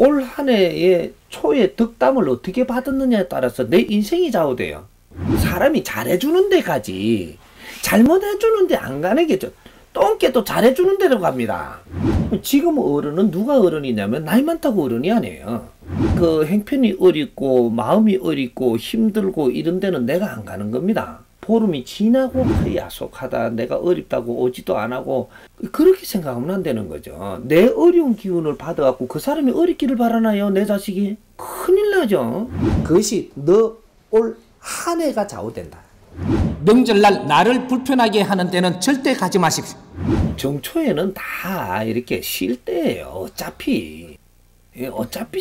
올 한 해의 초의 덕담을 어떻게 받았느냐에 따라서 내 인생이 좌우돼요. 사람이 잘해주는 데 가지 잘못해주는 데 안 가는 게 똥개도 잘해주는 데로 갑니다. 지금 어른은 누가 어른이냐면 나이 많다고 어른이 아니에요. 그 행편이 어리고 마음이 어리고 힘들고 이런 데는 내가 안 가는 겁니다. 보름이 지나고 야속하다, 내가 어립다고 오지도 안 하고, 그렇게 생각하면 안 되는 거죠. 내 어려운 기운을 받아갖고 그 사람이 어렵기를 바라나요? 내 자식이? 큰일 나죠. 그것이 너 올 한 해가 좌우된다. 명절날 나를 불편하게 하는 때는 절대 가지 마십시오. 정초에는 다 이렇게 쉴 때예요. 어차피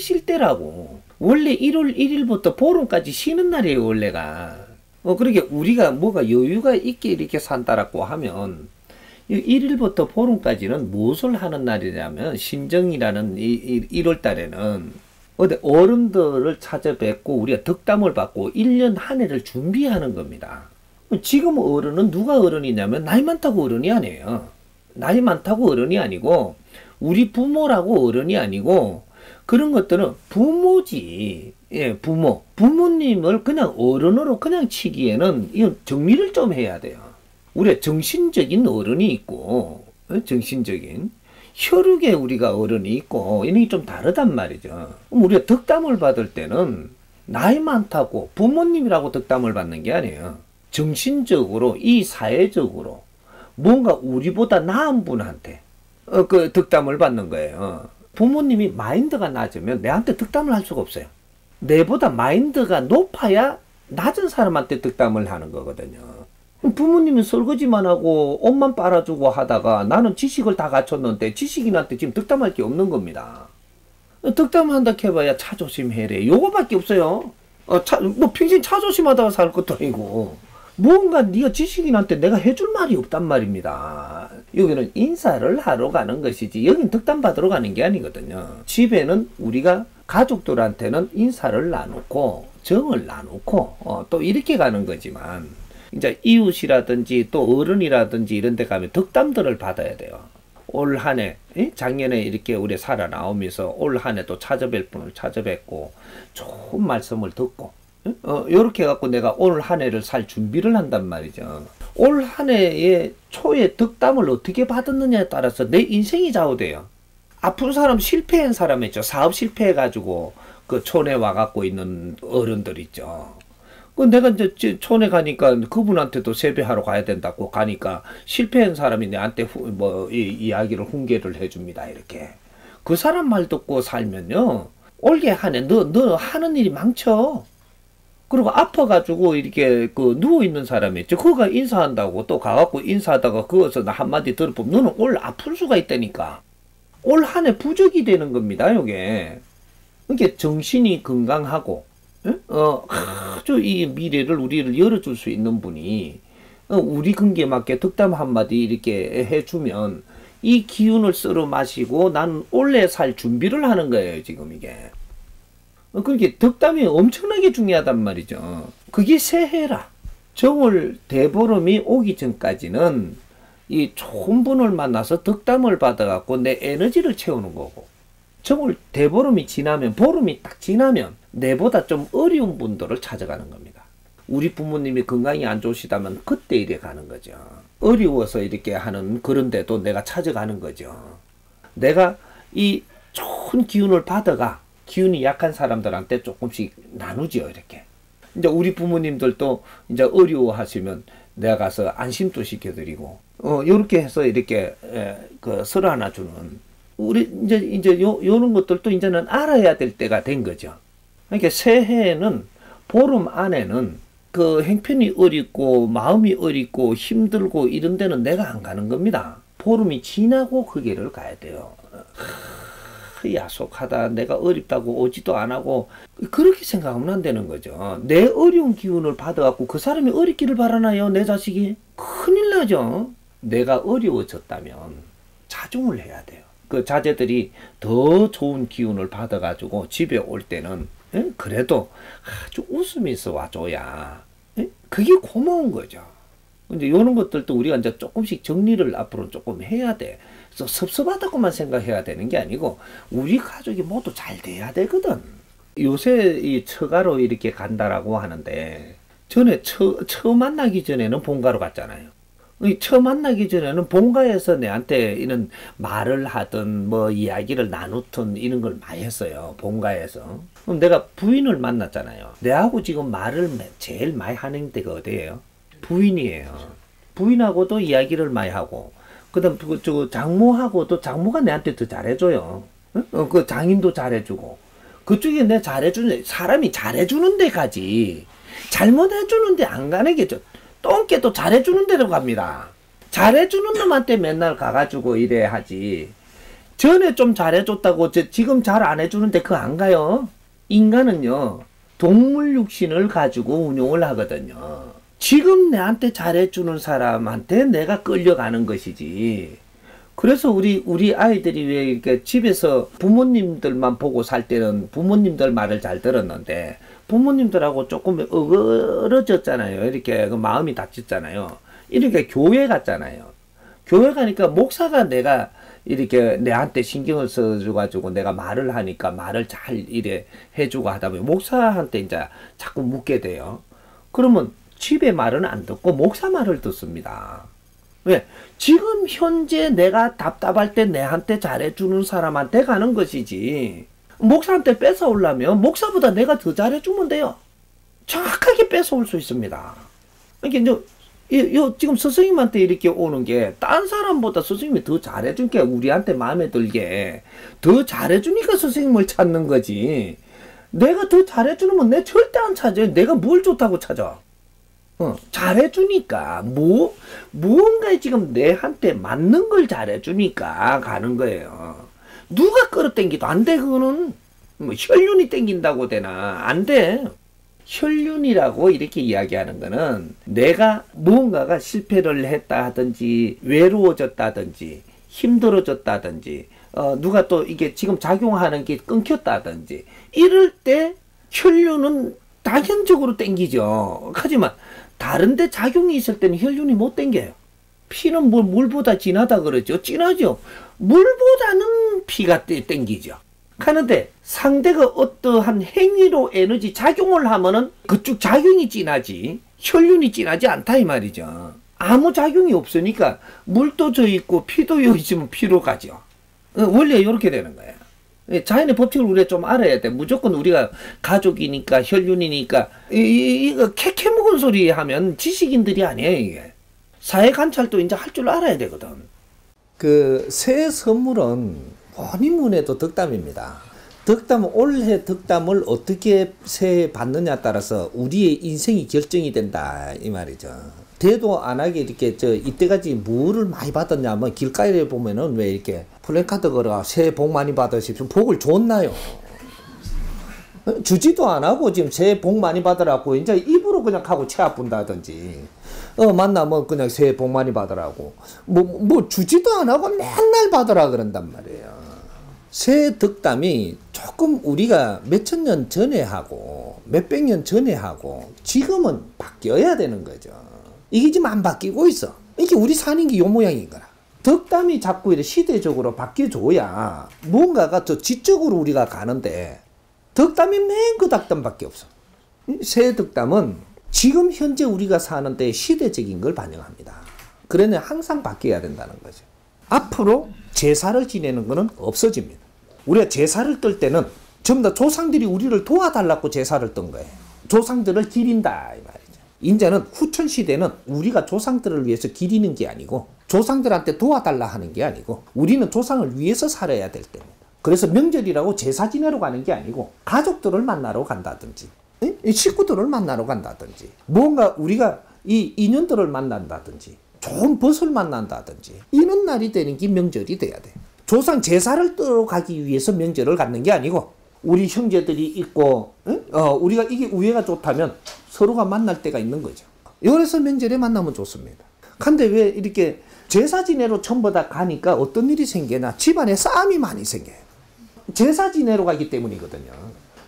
쉴 때라고. 원래 1월 1일부터 보름까지 쉬는 날이에요, 원래가. 그러게 우리가 뭐가 여유가 있게 이렇게 산다라고 하면 1일부터 보름까지는 무엇을 하는 날이냐면 신정이라는 1월 달에는 어른들을 찾아뵙고 우리가 덕담을 받고 1년 한 해를 준비하는 겁니다. 지금 어른은 누가 어른이냐면 나이 많다고 어른이 아니에요. 나이 많다고 어른이 아니고 우리 부모라고 어른이 아니고 그런 것들은 부모지. 예, 부모님을 그냥 어른으로 그냥 치기에는 이건 정리를 좀 해야 돼요. 우리가 정신적인 어른이 있고 정신적인 혈육에 우리가 어른이 있고 이런 게 좀 다르단 말이죠. 그럼 우리가 덕담을 받을 때는 나이 많다고 부모님이라고 덕담을 받는 게 아니에요. 정신적으로 이 사회적으로 뭔가 우리보다 나은 분한테 그 덕담을 받는 거예요. 부모님이 마인드가 낮으면 내한테 덕담을 할 수가 없어요. 내보다 마인드가 높아야 낮은 사람한테 덕담을 하는 거거든요. 부모님은 설거지만 하고 옷만 빨아주고 하다가 나는 지식을 다 갖췄는데 지식인한테 지금 덕담할 게 없는 겁니다. 덕담한다 해봐야 차 조심해래. 요거밖에 없어요. 뭐 평생 차 조심하다가 살 것도 아니고 뭔가 네가 지식인한테 내가 해줄 말이 없단 말입니다. 여기는 인사를 하러 가는 것이지 여긴 덕담 받으러 가는 게 아니거든요. 집에는 우리가 가족들한테는 인사를 나누고 정을 나누고 또 이렇게 가는 거지만 이제 이웃이라든지 또 어른이라든지 이런 데 가면 덕담들을 받아야 돼요. 올 한 해, 작년에 이렇게 우리 살아나오면서 올 한 해 또 찾아뵐 분을 찾아뵙고 좋은 말씀을 듣고 요렇게 해갖고 내가 올 한 해를 살 준비를 한단 말이죠. 올 한 해의 초의 덕담을 어떻게 받았느냐에 따라서 내 인생이 좌우돼요. 아픈 사람, 실패한 사람 있죠. 사업 실패해가지고 그 촌에 와갖고 있는 어른들 있죠. 내가 이제 촌에 가니까 그분한테도 세배하러 가야 된다고 가니까 실패한 사람이 내한테 이야기를 훈계를 해줍니다. 이렇게. 그 사람 말 듣고 살면요. 올게 한 해 너 하는 일이 망쳐. 그리고 아파가지고 이렇게 누워있는 사람이 있죠. 그거가 인사한다고 또 가갖고 인사하다가 그것을 한마디 들어보면 너는 올 아플 수가 있다니까. 올 한 해 부적이 되는 겁니다. 요게. 그러니까 정신이 건강하고 아주 이 미래를 우리를 열어줄 수 있는 분이 우리 근기에 맞게 덕담 한마디 이렇게 해주면 이 기운을 쓸어 마시고 난 올해 살 준비를 하는 거예요. 지금 이게. 그렇게 덕담이 엄청나게 중요하단 말이죠. 그게 새해라. 정월 대보름이 오기 전까지는 이 좋은 분을 만나서 덕담을 받아갖고 내 에너지를 채우는 거고 정월 대보름이 지나면 보름이 딱 지나면 내보다 좀 어려운 분들을 찾아가는 겁니다. 우리 부모님이 건강이 안 좋으시다면 그때 이래 가는 거죠. 어려워서 이렇게 하는 그런데도 내가 찾아가는 거죠. 내가 이 좋은 기운을 받아가 기운이 약한 사람들한테 조금씩 나누죠. 이렇게. 이제 우리 부모님들도 이제 어려워하시면 내가 가서 안심도 시켜드리고 요렇게 해서 이렇게 설 하나 주는 우리 이제 요런 것들도 이제는 알아야 될 때가 된 거죠. 그러니까 새해에는 보름 안에는 그 행편이 어렵고 마음이 어렵고 힘들고 이런 데는 내가 안 가는 겁니다. 보름이 지나고 그 길을 가야 돼요. 야속하다, 내가 어렵다고 오지도 안 하고 그렇게 생각하면 안 되는 거죠. 내 어려운 기운을 받아갖고 그 사람이 어렵기를 바라나요? 내 자식이? 큰일 나죠. 내가 어려워졌다면 자중을 해야 돼요. 그 자제들이 더 좋은 기운을 받아가지고 집에 올 때는 그래도 아주 웃으면서 와줘야 그게 고마운 거죠. 근데 이런 것들도 우리가 이제 조금씩 정리를 앞으로 조금 해야 돼. 섭섭하다고만 생각해야 되는 게 아니고 우리 가족이 모두 잘 돼야 되거든. 요새 이 처가로 이렇게 간다라고 하는데 전에 처음 만나기 전에는 본가로 갔잖아요. 처음 만나기 전에는 본가에서 내한테 이런 말을 하든 뭐 이야기를 나누든 이런 걸 많이 했어요. 본가에서. 그럼 내가 부인을 만났잖아요. 내하고 지금 말을 제일 많이 하는 데가 어디예요? 부인이에요. 부인하고도 이야기를 많이 하고 그다음 저 장모하고도 장모가 내한테 더 잘해줘요. 그 장인도 잘해주고 그쪽에 내 잘해주는 사람이 잘해주는 데 가지 잘못해주는 데 안 가는 게 똥개도 잘해주는 데로 갑니다. 잘해주는 놈한테 맨날 가가지고 이래 하지. 전에 좀 잘해줬다고 지금 잘 안 해주는데 그거 안 가요. 인간은요 동물 육신을 가지고 운용을 하거든요. 지금 내한테 잘해주는 사람한테 내가 끌려가는 것이지. 그래서 우리 아이들이 왜 이렇게 집에서 부모님들만 보고 살 때는 부모님들 말을 잘 들었는데 부모님들하고 조금 어그러졌잖아요. 이렇게 그 마음이 다쳤잖아요. 이렇게 교회 갔잖아요. 교회 가니까 목사가 내가 이렇게 내한테 신경을 써줘가지고 내가 말을 하니까 말을 잘 이래 해주고 하다 보니 목사한테 이제 자꾸 묻게 돼요. 그러면 집의 말은 안 듣고 목사 말을 듣습니다. 왜? 지금 현재 내가 답답할 때 내한테 잘해주는 사람한테 가는 것이지. 목사한테 뺏어오려면 목사보다 내가 더 잘해주면 돼요. 정확하게 뺏어올 수 있습니다. 그러니까 지금 스승님한테 이렇게 오는 게 딴 사람보다 스승님이 더 잘해준 게 우리한테 마음에 들게 더 잘해주니까 스승님을 찾는 거지. 내가 더 잘해주면 내 절대 안 찾아요. 내가 뭘 좋다고 찾아. 잘해주니까 무언가에 지금 내한테 맞는 걸 잘해주니까 가는 거예요. 누가 끌어당기도 안 돼. 그거는 뭐 혈륜이 땡긴다고 되나 안 돼. 혈륜이라고 이렇게 이야기하는 거는 내가 무언가가 실패를 했다 하든지 외로워졌다든지 힘들어졌다든지 누가 또 이게 지금 작용하는 게 끊겼다든지 이럴 때 혈륜은 당연적으로 땡기죠. 하지만 다른데 작용이 있을 때는 혈륜이 못 땡겨요. 피는 물보다 진하다 그러죠. 진하죠. 물보다는 피가 땡기죠. 하는데 상대가 어떠한 행위로 에너지 작용을 하면은 그쪽 작용이 진하지 혈륜이 진하지 않다 이 말이죠. 아무 작용이 없으니까 물도 져 있고 피도 여 있으면 피로 가죠. 원래 이렇게 되는 거예요. 자연의 법칙을 우리가 좀 알아야 돼. 무조건 우리가 가족이니까 혈륜이니까 이거 캐캐 묵은 소리 하면 지식인들이 아니에요. 이게 사회 관찰도 이제 할 줄 알아야 되거든. 그 새해 선물은 뭐니 뭐니해도 덕담입니다. 덕담은 올해 덕담을 어떻게 새해 받느냐에 따라서 우리의 인생이 결정이 된다 이 말이죠. 대도 안 하게 이렇게 이때까지 뭐를 많이 받았냐면 길가에 보면은 왜 이렇게 플래카드 걸어 새해 복 많이 받으십시오. 복을 줬나요? 주지도 안 하고 지금 새해 복 많이 받으라고 이제 입으로 그냥 하고 체 아픈다든지 만나면 그냥 새해 복 많이 받으라고 뭐 주지도 안 하고 맨날 받으라 그런단 말이에요. 새해 덕담이 조금 우리가 몇천 년 전에 하고 몇백 년 전에 하고 지금은 바뀌어야 되는 거죠. 이게 지금 안 바뀌고 있어. 이게 우리 사는 게 요 모양인 거라. 덕담이 자꾸 이렇게 시대적으로 바뀌어줘야 뭔가가 더 지적으로 우리가 가는데 덕담이 맨 그 덕담밖에 없어. 새해 덕담은 지금 현재 우리가 사는데 시대적인 걸 반영합니다. 그러니 항상 바뀌어야 된다는 거죠. 앞으로 제사를 지내는 거는 없어집니다. 우리가 제사를 뜰 때는 전부 다 조상들이 우리를 도와달라고 제사를 뜬 거예요. 조상들을 기린다 이 말이죠. 이제는 후천 시대는 우리가 조상들을 위해서 기리는 게 아니고 조상들한테 도와달라 하는 게 아니고 우리는 조상을 위해서 살아야 될 때입니다. 그래서 명절이라고 제사 지내러 가는 게 아니고 가족들을 만나러 간다든지 식구들을 만나러 간다든지 뭔가 우리가 이 인연들을 만난다든지 좋은 벗을 만난다든지 이런 날이 되는 게 명절이 돼야 돼. 조상 제사를 뜨러 가기 위해서 명절을 갖는 게 아니고 우리 형제들이 있고 우리가 이게 우애가 좋다면 서로가 만날 때가 있는 거죠. 그래서 명절에 만나면 좋습니다. 근데 왜 이렇게 제사 지내러 전부 다 가니까 어떤 일이 생기나 집안에 싸움이 많이 생겨요. 제사 지내러 가기 때문이거든요.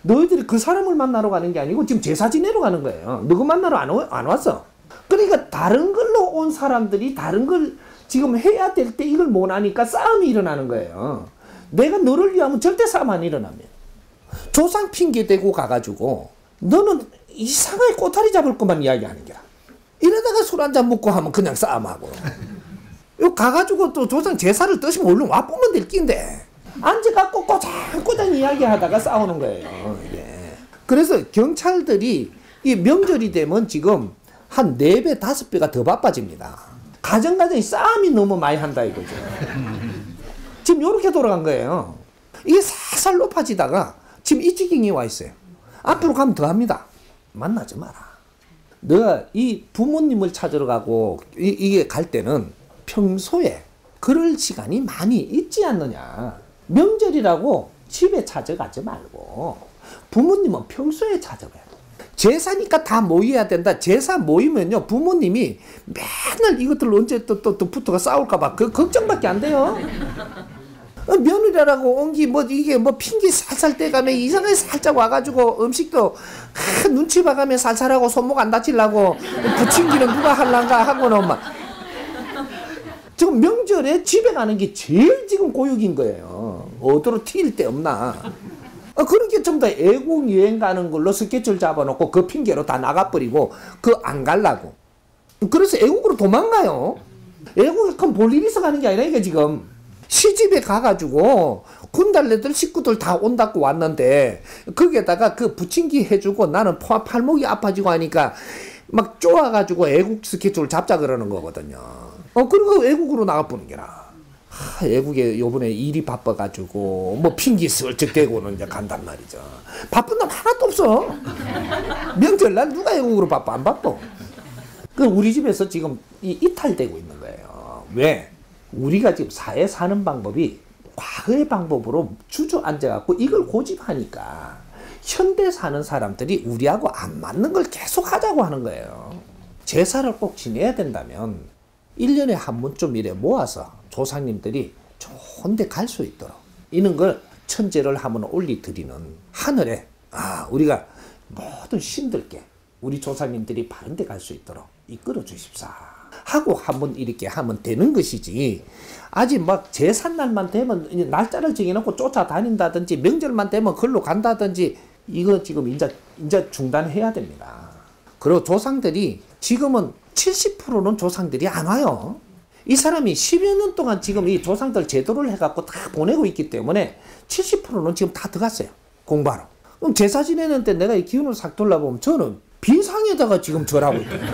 너희들이 그 사람을 만나러 가는 게 아니고 지금 제사 지내러 가는 거예요. 누구 만나러 안 왔어. 그러니까 다른 걸로 온 사람들이 다른 걸 지금 해야 될 때 이걸 못 하니까 싸움이 일어나는 거예요. 내가 너를 위하면 절대 싸움 안 일어나면. 조상 핑계 대고 가가지고 너는 이상하게 꼬타리 잡을 것만 이야기하는 거야. 이러다가 술 한잔 먹고 하면 그냥 싸움하고. 요 가가지고 또 조상 제사를 뜨시면 얼른 와보면 될 낀데 앉아갖고 꼬장꼬장 이야기하다가 싸우는 거예요. 예. 그래서 경찰들이 이 명절이 되면 지금 한 4배, 5배가 더 바빠집니다. 가정가정이 싸움이 너무 많이 한다 이거죠. 지금 요렇게 돌아간 거예요. 이게 살살 높아지다가 지금 이 지경에 와 있어요. 앞으로 가면 더 합니다. 만나지 마라. 너가 이 부모님을 찾으러 가고 이게 갈 때는 평소에 그럴 시간이 많이 있지 않느냐. 명절이라고 집에 찾아가지 말고 부모님은 평소에 찾아가야 돼. 제사니까 다 모여야 된다. 제사 모이면요 부모님이 맨날 이것들 언제 또 붙어가 싸울까봐 그 걱정밖에 안 돼요. 며느리라고 온 기 뭐 이게 뭐 핑계 살살 떼가며 이상하게 살짝 와가지고 음식도 눈치 봐가며 살살하고 손목 안 다치려고 부침기는 누가 할란가 하고는 막 지금 명절에 집에 가는 게 제일 지금 고육인 거예요. 어디로 튈 데 없나. 그렇게 좀 더 애국 여행 가는 걸로 스케줄 잡아놓고 그 핑계로 다 나가버리고 그 안 갈라고. 그래서 애국으로 도망가요. 애국에 큰 볼일 있어 가는 게 아니라 이게 지금 시집에 가가지고 군달래들 식구들 다 온다고 왔는데 거기에다가 그 부침기 해주고 나는 팔목이 아파지고 하니까 막 쪼아가지고 애국 스케줄 잡자 그러는 거거든요. 그리고 애국으로 나가보는 게라. 애국에 요번에 일이 바빠가지고 뭐 핑계 슬쩍 대고는 이제 간단 말이죠. 바쁜 놈 하나도 없어. 명절날 누가 애국으로 바빠? 안 바빠. 그 우리 집에서 지금 이탈되고 있는 거예요. 왜? 우리가 지금 사회 사는 방법이 과거의 방법으로 주저앉아갖고 이걸 고집하니까 현대 사는 사람들이 우리하고 안 맞는 걸 계속 하자고 하는 거예요. 제사를 꼭 지내야 된다면 1년에 한 번쯤 이래 모아서 조상님들이 좋은 데 갈 수 있도록 이런 걸 천재를 한번 올리드리는 하늘에 우리가 모든 신들께 우리 조상님들이 바른 데 갈 수 있도록 이끌어 주십사 하고 한번 이렇게 하면 되는 것이지 아직 막 제삿날만 되면 날짜를 정해놓고 쫓아다닌다든지 명절만 되면 걸로 간다든지 이거 지금 이제 중단해야 됩니다. 그리고 조상들이 지금은 70%는 조상들이 안 와요. 이 사람이 10여 년 동안 지금 이 조상들 제도를 해갖고 다 보내고 있기 때문에 70%는 지금 다 들어갔어요. 공부하러. 그럼 제사 지내는데 내가 이 기운을 싹 돌려보면 저는 빈상에다가 지금 절하고 있거든요.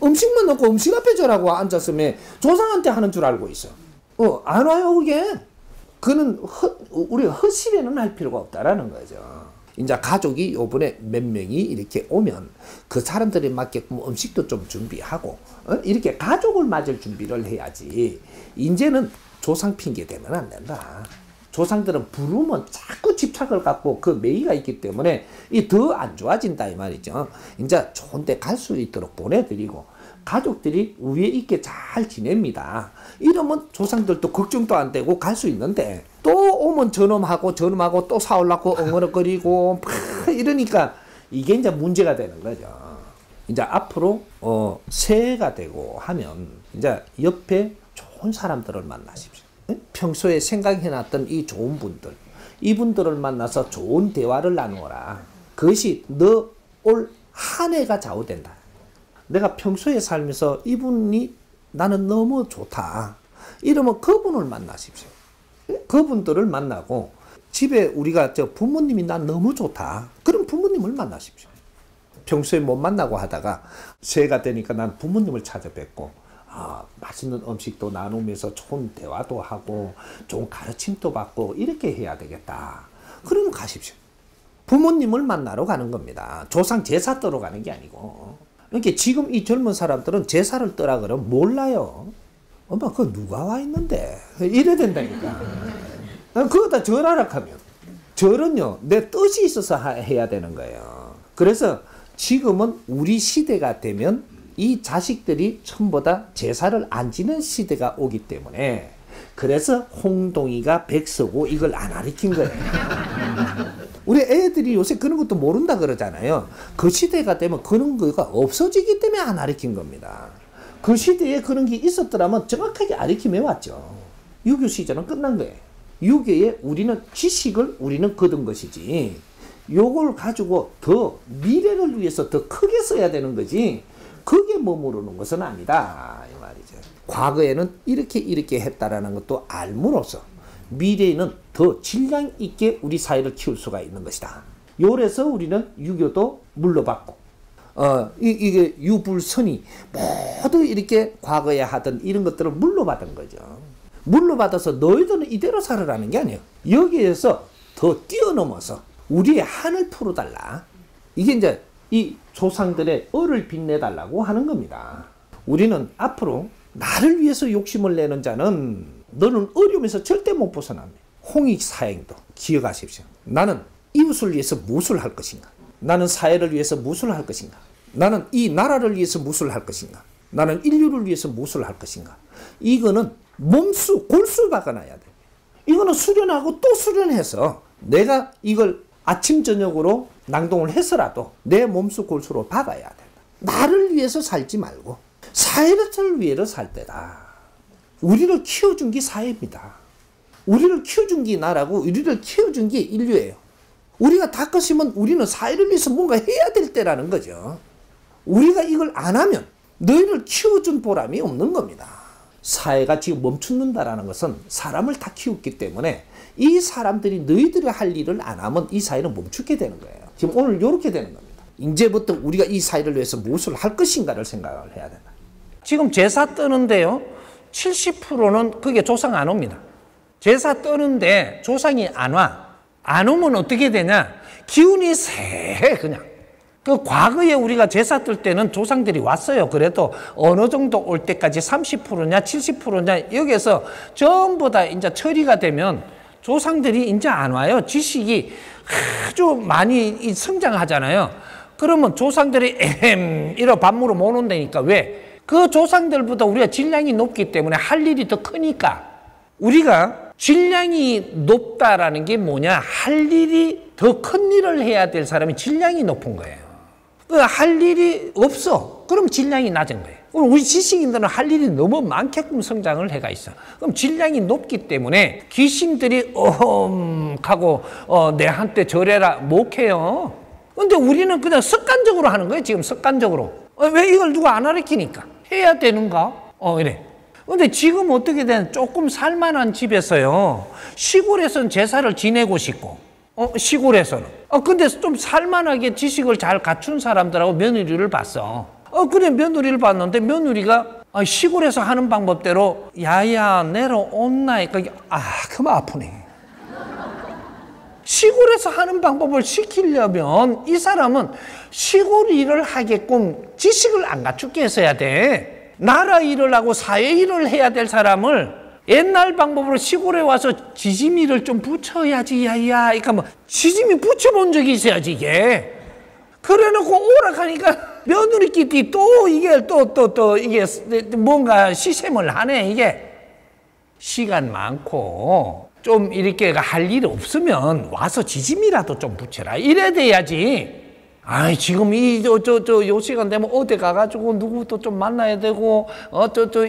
음식만 넣고 음식 앞에 절하고 앉았으면 조상한테 하는 줄 알고 있어. 안 와요 그게. 그는 우리가 허실에는 할 필요가 없다라는 거죠. 이제 가족이 요번에 몇 명이 이렇게 오면 그 사람들에 맞게끔 음식도 좀 준비하고 이렇게 가족을 맞을 준비를 해야지. 이제는 조상 핑계 대면 안 된다. 조상들은 부르면 자꾸 집착을 갖고 그 매의가 있기 때문에 이 더 안 좋아진다 이 말이죠. 이제 좋은 데 갈 수 있도록 보내드리고 가족들이 위에 있게 잘 지냅니다. 이러면 조상들도 걱정도 안 되고 갈 수 있는데 또 오면 저놈하고 또 사오려고 엉어럭거리고 이러니까 이게 이제 문제가 되는 거죠. 이제 앞으로 새해가 되고 하면 이제 옆에 좋은 사람들을 만나십시오. 평소에 생각해놨던 이 좋은 분들, 이분들을 만나서 좋은 대화를 나누어라. 그것이 너 올 한 해가 좌우된다. 내가 평소에 살면서 이분이 나는 너무 좋다. 이러면 그분을 만나십시오. 그분들을 만나고 집에 우리가 부모님이 난 너무 좋다. 그럼 부모님을 만나십시오. 평소에 못 만나고 하다가 새해가 되니까 난 부모님을 찾아뵙고 맛있는 음식도 나누면서 좋은 대화도 하고 좋은 가르침도 받고 이렇게 해야 되겠다. 그러면 가십시오. 부모님을 만나러 가는 겁니다. 조상 제사 떠러 가는 게 아니고. 그러니까 지금 이 젊은 사람들은 제사를 떠라 그러면 몰라요. 엄마 그거 누가 와 있는데 이래 된다니까. 그거 다 절하라 하면 절은요 내 뜻이 있어서 해야 되는 거예요. 그래서 지금은 우리 시대가 되면 이 자식들이 전부 다 제사를 안 지는 시대가 오기 때문에 그래서 홍동이가 백서고 이걸 안 가르친 거예요. 우리 애들이 요새 그런 것도 모른다 그러잖아요. 그 시대가 되면 그런 거가 없어지기 때문에 안 가르친 겁니다. 그 시대에 그런 게 있었더라면 정확하게 아리킴해 왔죠. 유교 시절은 끝난 거예요. 유교에 우리는 지식을 우리는 거둔 것이지, 요걸 가지고 더 미래를 위해서 더 크게 써야 되는 거지, 그게 머무르는 것은 아니다 이 말이죠. 과거에는 이렇게 했다라는 것도 알므로써 미래에는 더 질량 있게 우리 사회를 키울 수가 있는 것이다. 요래서 우리는 유교도 물러받고, 이게 유불선이 모두 이렇게 과거에 하던 이런 것들을 물러받은 거죠. 물러받아서 너희들은 이대로 살아라는 게 아니에요. 여기에서 더 뛰어넘어서 우리의 한을 풀어달라. 이게 이제 이 조상들의 을을 빛내달라고 하는 겁니다. 우리는 앞으로 나를 위해서 욕심을 내는 자는 너는 어려움에서 절대 못 벗어납니다. 홍익사행도 기억하십시오. 나는 이웃을 위해서 무엇을 할 것인가? 나는 사회를 위해서 무엇을 할 것인가? 나는 이 나라를 위해서 무엇을 할 것인가? 나는 인류를 위해서 무엇을 할 것인가? 이거는 몸수, 골수 박아놔야 돼. 이거는 수련하고 또 수련해서 내가 이걸 아침 저녁으로 낭동을 해서라도 내 몸수 골수로 박아야 된다. 나를 위해서 살지 말고 사회를 위해서 살 때다. 우리를 키워준 게 사회입니다. 우리를 키워준 게 나라고, 우리를 키워준 게 인류예요. 우리가 다 컸으면 우리는 사회를 위해서 뭔가 해야 될 때라는 거죠. 우리가 이걸 안 하면 너희를 키워준 보람이 없는 겁니다. 사회가 지금 멈춘다라는 것은 사람을 다 키웠기 때문에 이 사람들이 너희들이 할 일을 안 하면 이 사회는 멈추게 되는 거예요. 지금 오늘 이렇게 되는 겁니다. 이제부터 우리가 이 사회를 위해서 무엇을 할 것인가를 생각을 해야 된다. 지금 제사 뜨는데요, 70%는 그게 조상 안 옵니다. 제사 뜨는데 조상이 안 와. 안 오면 어떻게 되냐? 기운이 세 그냥. 그 과거에 우리가 제사 뜰 때는 조상들이 왔어요. 그래도 어느 정도 올 때까지 30%냐 70%냐 여기에서 전부 다 이제 처리가 되면 조상들이 이제 안 와요. 지식이 아주 많이 성장하잖아요. 그러면 조상들이 이러 반무로 못 온다니까. 왜? 그 조상들보다 우리가 질량이 높기 때문에 할 일이 더 크니까. 우리가 질량이 높다라는 게 뭐냐? 할 일이 더 큰 일을 해야 될 사람이 질량이 높은 거예요. 할 일이 없어. 그럼 질량이 낮은 거예요. 그럼 우리 지식인들은 할 일이 너무 많게끔 성장을 해가 있어. 그럼 질량이 높기 때문에 귀신들이 하고 내한테 절해라 못 해요. 근데 우리는 그냥 습관적으로 하는 거예요. 지금 습관적으로. 왜 이걸 누가 안 가르치니까? 해야 되는가? 이래. 근데 지금 어떻게 되냐? 조금 살만한 집에서요, 시골에서는 제사를 지내고 싶고, 시골에서는. 근데 좀 살만하게 지식을 잘 갖춘 사람들하고 며느리를 봤어. 그래, 며느리를 봤는데 며느리가 시골에서 하는 방법대로 야야 내려온나니까 그만 아프네. 시골에서 하는 방법을 시키려면 이 사람은 시골 일을 하게끔 지식을 안 갖추게 했어야 돼. 나라 일을 하고 사회 일을 해야 될 사람을 옛날 방법으로 시골에 와서 지짐이를 좀 붙여야지, 야야. 그러니까 뭐, 지짐이 붙여본 적이 있어야지, 이게. 그래 놓고 오락하니까 며느리끼리 또 이게 또 이게 뭔가 시샘을 하네, 이게. 시간 많고, 좀 이렇게 할 일 없으면 와서 지짐이라도 좀 붙여라. 이래 돼야지. 지금 요 시간 되면 어디 가가지고 누구도 좀 만나야 되고,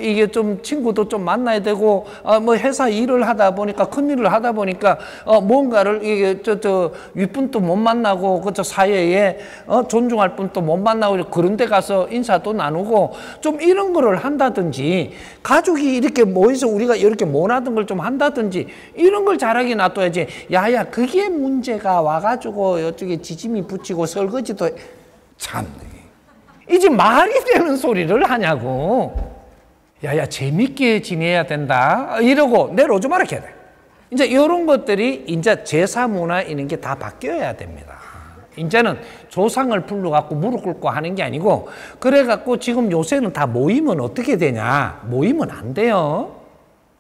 이게 좀 친구도 좀 만나야 되고, 뭐 회사 일을 하다 보니까, 큰 일을 하다 보니까, 뭔가를, 이게, 윗분도 못 만나고, 사회에, 존중할 분도 못 만나고, 그런 데 가서 인사도 나누고, 좀 이런 거를 한다든지, 가족이 이렇게 모여서 우리가 이렇게 모나던 걸 좀 한다든지, 이런 걸 잘하게 놔둬야지. 야야, 그게 문제가 와가지고, 이쪽에 지짐이 붙이고 설거지 참, 이제 말이 되는 소리를 하냐고. 야야, 재밌게 지내야 된다 이러고 내려오지 말아야 돼. 이제 이런 것들이 이제 제사 문화 이런 게 다 바뀌어야 됩니다. 이제는 조상을 불러갖고 무릎 꿇고 하는 게 아니고, 그래갖고 지금 요새는 다 모이면 어떻게 되냐? 모이면 안 돼요.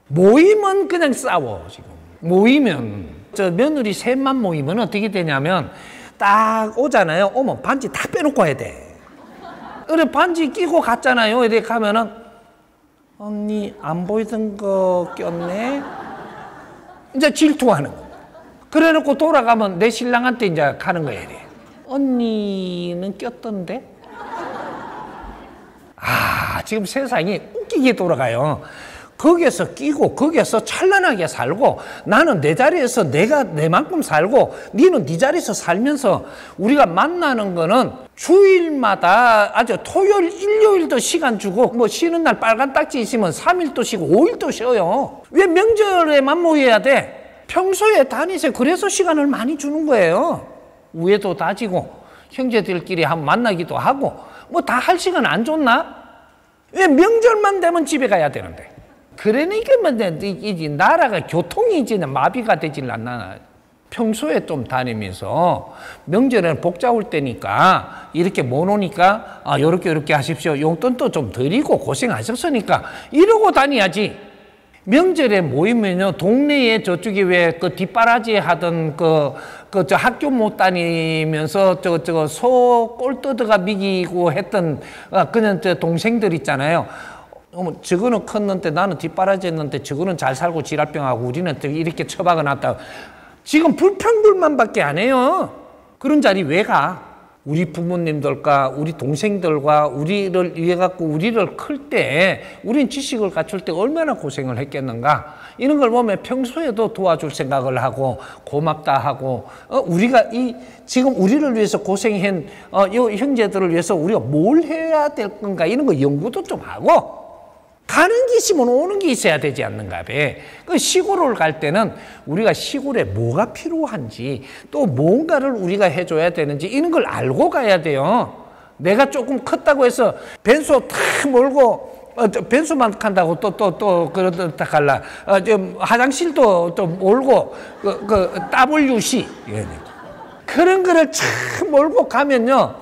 모이면 그냥 싸워. 지금 모이면 며느리 셋만 모이면 어떻게 되냐면, 딱 오잖아요. 오면 반지 다 빼놓고 와야 돼. 그래, 반지 끼고 갔잖아요. 이렇게 가면은, 언니 안 보이던 거 꼈네. 이제 질투하는 거. 그래 놓고 돌아가면 내 신랑한테 이제 가는 거야. 이래. 언니는 꼈던데? 지금 세상이 웃기게 돌아가요. 거기에서 끼고 거기에서 찬란하게 살고 나는 내 자리에서 내가 내만큼 살고 니는 네 자리에서 살면서 우리가 만나는 거는 주일마다 아주 토요일, 일요일도 시간 주고 뭐 쉬는 날 빨간 딱지 있으면 3일도 쉬고 5일도 쉬어요. 왜 명절에만 모여야 돼? 평소에 다니세요. 그래서 시간을 많이 주는 거예요. 우애도 다지고 형제들끼리 한번 만나기도 하고 뭐 다 할 시간 안 줬나? 왜 명절만 되면 집에 가야 되는데? 그러니까 이 나라가 교통이 이제 마비가 되질 않나. 평소에 좀 다니면서 명절에는 복 잡을 때니까 이렇게 못 오니까 요렇게 하십시오. 용돈도 좀 드리고 고생하셨으니까 이러고 다녀야지. 명절에 모이면요, 동네에 저쪽에 왜 그 뒷바라지 하던 저 학교 못 다니면서 소 꼴 뜯어가 미기고 했던 그냥 저 동생들 있잖아요. 저거는 컸는데 나는 뒷바라지 했는데 저거는 잘 살고 지랄병하고 우리는 이렇게 처박아 놨다. 지금 불평불만밖에 안 해요. 그런 자리 왜 가? 우리 부모님들과 우리 동생들과 우리를 위해 갖고 우리를 클 때 우린 지식을 갖출 때 얼마나 고생을 했겠는가. 이런 걸 보면 평소에도 도와줄 생각을 하고 고맙다 하고 우리가 지금 우리를 위해서 고생한 이 형제들을 위해서 우리가 뭘 해야 될 건가 이런 거 연구도 좀 하고 가는 게 있으면 오는 게 있어야 되지 않는가 봐. 그 시골을 갈 때는 우리가 시골에 뭐가 필요한지 또 뭔가를 우리가 해줘야 되는지 이런 걸 알고 가야 돼요. 내가 조금 컸다고 해서 벤소 탁 몰고 벤소만 간다고 또 그러다 갈라. 화장실도 좀 몰고 WC 그런 거를 참 몰고 가면요.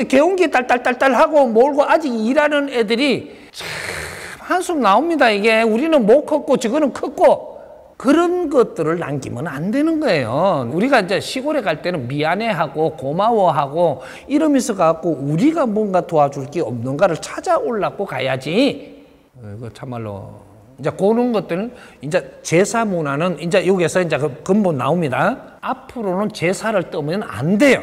개운기 딸딸딸딸 하고 몰고 아직 일하는 애들이 참 한숨 나옵니다. 이게 우리는 못 컸고 저거는 컸고 그런 것들을 남기면 안 되는 거예요. 우리가 이제 시골에 갈 때는 미안해하고 고마워하고 이러면서 가고 우리가 뭔가 도와줄 게 없는가를 찾아올라고 가야지. 이거 참말로 이제 그런 것들은 이제 제사 문화는 이제 여기에서 이제 그 근본 나옵니다. 앞으로는 제사를 떠면 안 돼요.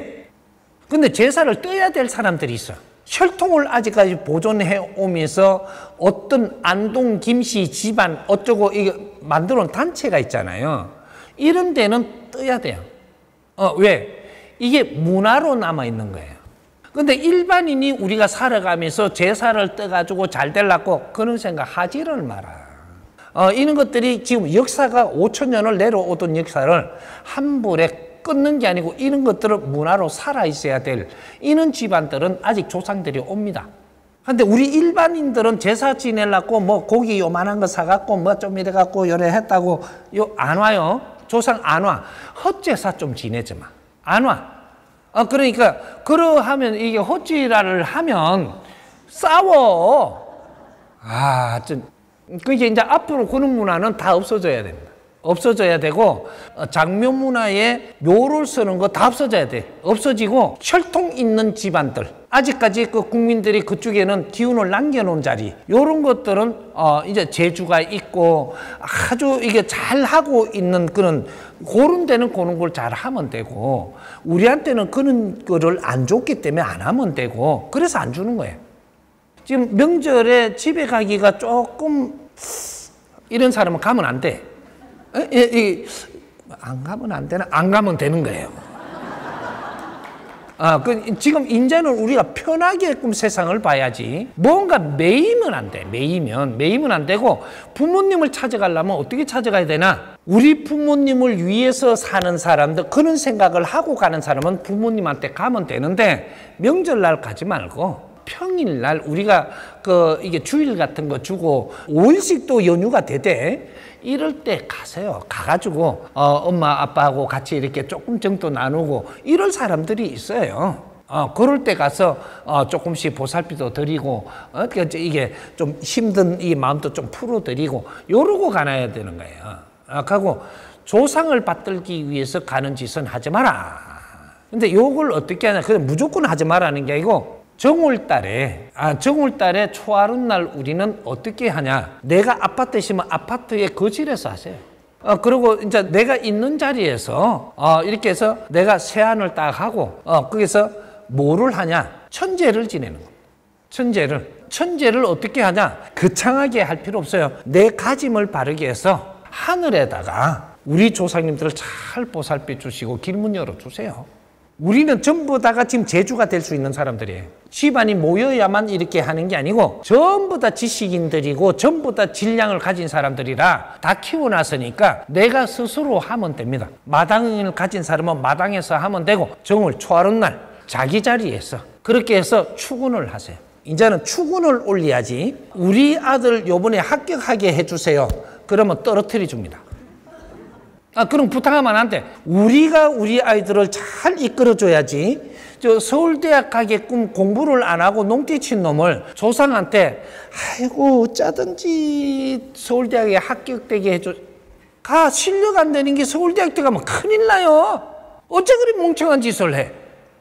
근데 제사를 떠야 될 사람들이 있어. 혈통을 아직까지 보존해 오면서 어떤 안동 김씨 집안 어쩌고 이게 만들어 놓은 단체가 있잖아요. 이런 데는 떠야 돼요. 왜? 이게 문화로 남아 있는 거예요. 근데 일반인이 우리가 살아가면서 제사를 떠가지고 잘 되려고 그런 생각 하지를 마라. 이런 것들이 지금 역사가 5,000년을 내려오던 역사를 한 불에 끊는 게 아니고 이런 것들은 문화로 살아있어야 될 이런 집안들은 아직 조상들이 옵니다. 근데 우리 일반인들은 제사 지내려고 뭐 고기 요만한 거 사갖고 뭐 좀 이래갖고 요래 했다고 안 와요. 조상 안 와. 헛제사 좀 지내지 마. 안 와. 그러니까 그러하면 이게 헛지랄을 하면 싸워. 그게 이제 앞으로 그런 문화는 다 없어져야 됩니다. 없어져야 되고 장묘 문화에 묘를 쓰는 거 다 없어져야 돼. 없어지고 혈통 있는 집안들 아직까지 그 국민들이 그쪽에는 기운을 남겨놓은 자리 이런 것들은 이제 재주가 있고 아주 이게 잘 하고 있는 그런 데는 그런 걸 잘 하면 되고 우리한테는 그런 거를 안 줬기 때문에 안 하면 되고 그래서 안 주는 거예요. 지금 명절에 집에 가기가 조금 이런 사람은 가면 안 돼. 안 가면 안 되나? 안 가면 되는 거예요. 지금 이제는 우리가 편하게끔 세상을 봐야지. 뭔가 매이면 안 돼. 매이면 안 되고 부모님을 찾아가려면 어떻게 찾아가야 되나? 우리 부모님을 위해서 사는 사람들 그런 생각을 하고 가는 사람은 부모님한테 가면 되는데 명절날 가지 말고 평일날 우리가 이게 주일 같은 거 주고 5일씩 또 연휴가 되대. 이럴 때 가세요. 가가지고 엄마 아빠하고 같이 이렇게 조금 정도 나누고 이럴 사람들이 있어요. 그럴 때 가서 조금씩 보살피도 드리고 이게 좀 힘든 이 마음도 좀 풀어드리고 이러고 가놔야 되는 거예요. 그리고 조상을 받들기 위해서 가는 짓은 하지 마라. 근데 요걸 어떻게 하냐? 그냥 무조건 하지 마라는 게 아니고 정월달에 초하룻날 우리는 어떻게 하냐? 내가 아파트 있으면 아파트에 거실에서 하세요. 그리고 이제 내가 있는 자리에서 이렇게 해서 내가 세안을 딱 하고 거기서 뭐를 하냐? 천재를 지내는 겁니다. 천재를 천재를 어떻게 하냐? 거창하게 할 필요 없어요. 내 가짐을 바르게 해서 하늘에다가 우리 조상님들을 잘 보살펴 주시고 길문 열어주세요. 우리는 전부 다가 지금 제주가 될 수 있는 사람들이에요. 집안이 모여야만 이렇게 하는 게 아니고 전부 다 지식인들이고 전부 다 질량을 가진 사람들이라 다 키워놨으니까 내가 스스로 하면 됩니다. 마당을 가진 사람은 마당에서 하면 되고 정월 초하룻 날 자기 자리에서 그렇게 해서 추근을 하세요. 이제는 추근을 올려야지. 우리 아들 요번에 합격하게 해주세요. 그러면 떨어뜨려 줍니다. 그럼 부탁하면 안 돼. 우리가 우리 아이들을 잘 이끌어줘야지. 저 서울대학 가게끔 공부를 안 하고 농띠친 놈을 조상한테 아이고 짜든지 서울대학에 합격되게 해줘. 실력 안 되는 게 서울대학 때 가면 큰일 나요. 어째 그리 멍청한 짓을 해.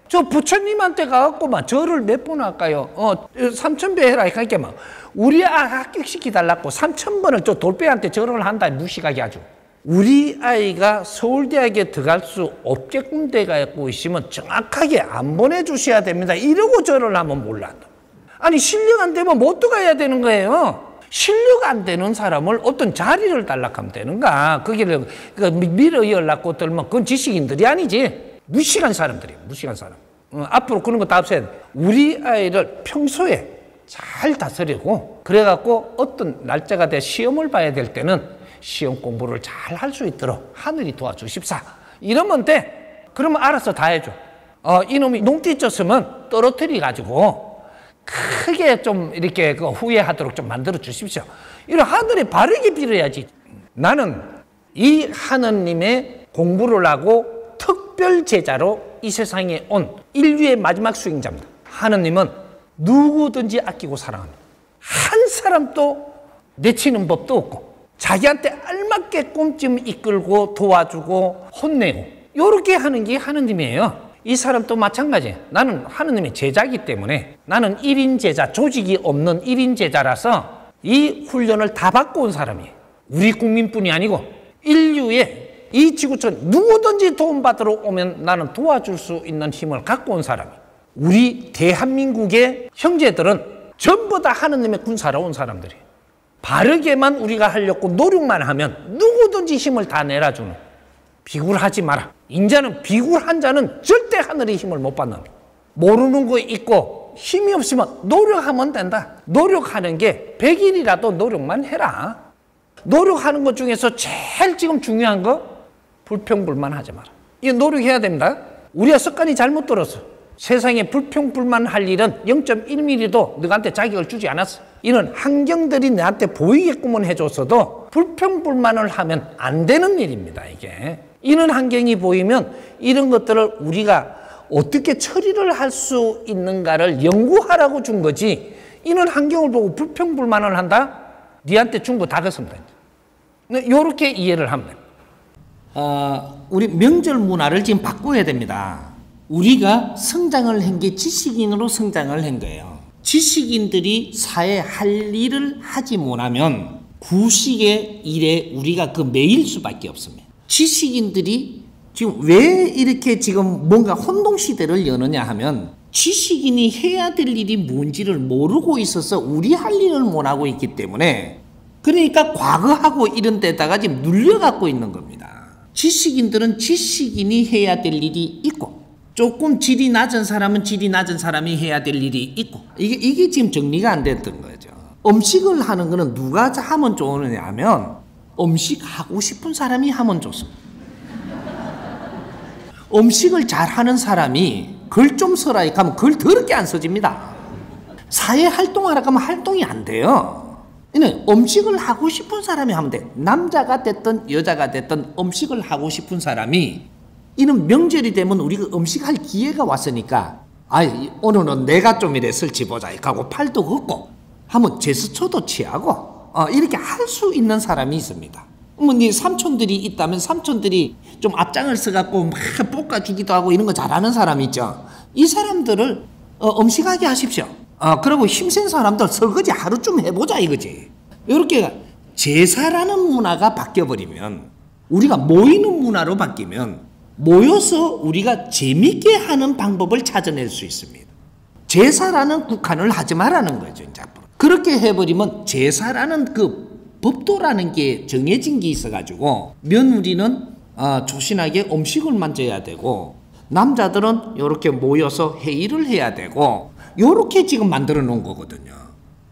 저 부처님한테 가갖고 막 절을 몇 번 할까요? 3,000배 해라. 그러니까 막 우리 합격시키달라고 3,000번을 저 돌배한테 절을 한다. 무식하게 아주. 우리 아이가 서울대학에 들어갈 수 없게끔 돼가고 있으면 정확하게 안 보내주셔야 됩니다. 이러고 절을 하면 몰라. 아니 실력 안 되면 못 들어가야 되는 거예요. 실력 안 되는 사람을 어떤 자리를 달라하면 되는가. 거기를 밀어 이으려고 들면 그건 지식인들이 아니지. 무식한 사람들이에요. 무식한 사람. 앞으로 그런 거 다 없애야 돼. 우리 아이를 평소에 잘 다스리고 그래갖고 어떤 날짜가 돼 시험을 봐야 될 때는 시험 공부를 잘 할 수 있도록 하늘이 도와주십사. 이러면 돼. 그러면 알아서 다 해줘. 이놈이 농띠 쪘으면 떨어뜨려가지고 크게 좀 이렇게 후회하도록 좀 만들어 주십시오. 이런 하늘에 바르게 빌어야지. 나는 이 하느님의 공부를 하고 특별 제자로 이 세상에 온 인류의 마지막 수행자입니다. 하느님은 누구든지 아끼고 사랑합니다. 한 사람도 내치는 법도 없고 자기한테 알맞게끔 좀 이끌고 도와주고 혼내고 이렇게 하는 게 하느님이에요. 이 사람도 마찬가지예요. 나는 하느님의 제자이기 때문에 나는 1인 제자, 조직이 없는 1인 제자라서 이 훈련을 다 받고 온 사람이에요. 우리 국민뿐이 아니고 인류의 이 지구촌 누구든지 도움받으러 오면 나는 도와줄 수 있는 힘을 갖고 온 사람이에요. 우리 대한민국의 형제들은 전부 다 하느님의 군사로 온 사람들이에요. 바르게만 우리가 하려고 노력만 하면 누구든지 힘을 다 내라주는. 비굴하지 마라. 인자는 비굴한 자는 절대 하늘의 힘을 못 받는. 모르는 거 있고 힘이 없으면 노력하면 된다. 노력하는 게 100일이라도 노력만 해라. 노력하는 것 중에서 제일 지금 중요한 거 불평불만하지 마라. 이거 노력해야 됩니다. 우리가 습관이 잘못 들었어. 세상에 불평불만할 일은 0.1mm도 너한테 자격을 주지 않았어. 이런 환경들이 내한테 보이게끔은 해줬어도 불평불만을 하면 안 되는 일입니다. 이게 이런 환경이 보이면 이런 것들을 우리가 어떻게 처리를 할 수 있는가를 연구하라고 준 거지. 이런 환경을 보고 불평불만을 한다? 니한테 준 거 다 그렇습니다. 이렇게 이해를 하면 됩니다. 우리 명절 문화를 지금 바꿔야 됩니다. 우리가 성장을 한 게 지식인으로 성장을 한 거예요. 지식인들이 사회에 할 일을 하지 못하면 구식의 일에 우리가 그 매일 수밖에 없습니다. 지식인들이 지금 왜 이렇게 지금 뭔가 혼동시대를 여느냐 하면 지식인이 해야 될 일이 뭔지를 모르고 있어서 우리 할 일을 못하고 있기 때문에 그러니까 과거하고 이런 데다가 지금 눌려갖고 있는 겁니다. 지식인들은 지식인이 해야 될 일이 있고 조금 질이 낮은 사람은 질이 낮은 사람이 해야 될 일이 있고 이게 지금 정리가 안 됐던 거죠. 음식을 하는 거는 누가 하면 좋으느냐 하면 음식 하고 싶은 사람이 하면 좋습니다. 음식을 잘하는 사람이 글 좀 써라 하면 글 더럽게 안 써집니다. 사회 활동하라 하면 활동이 안 돼요. 음식을 하고 싶은 사람이 하면 돼. 남자가 됐든 여자가 됐든 음식을 하고 싶은 사람이 이런 명절이 되면 우리가 음식할 기회가 왔으니까 오늘은 내가 좀 이래 설치 보자 하고 팔도 걷고 하면 제스처도 취하고 이렇게 할 수 있는 사람이 있습니다. 네 삼촌들이 있다면 삼촌들이 좀 앞장을 서갖고 막 볶아주기도 하고 이런 거 잘하는 사람 있죠. 이 사람들을 음식하게 하십시오. 그리고 힘센 사람들 설거지 하루쯤 해보자 이거지. 이렇게 제사라는 문화가 바뀌어버리면 우리가 모이는 문화로 바뀌면 모여서 우리가 재밌게 하는 방법을 찾아낼 수 있습니다. 제사라는 국한을 하지 말라는 거죠. 이제 앞으로. 그렇게 해버리면 제사라는 그 법도라는 게 정해진 게 있어가지고 며느리는 조신하게 음식을 만져야 되고 남자들은 이렇게 모여서 회의를 해야 되고 이렇게 지금 만들어 놓은 거거든요.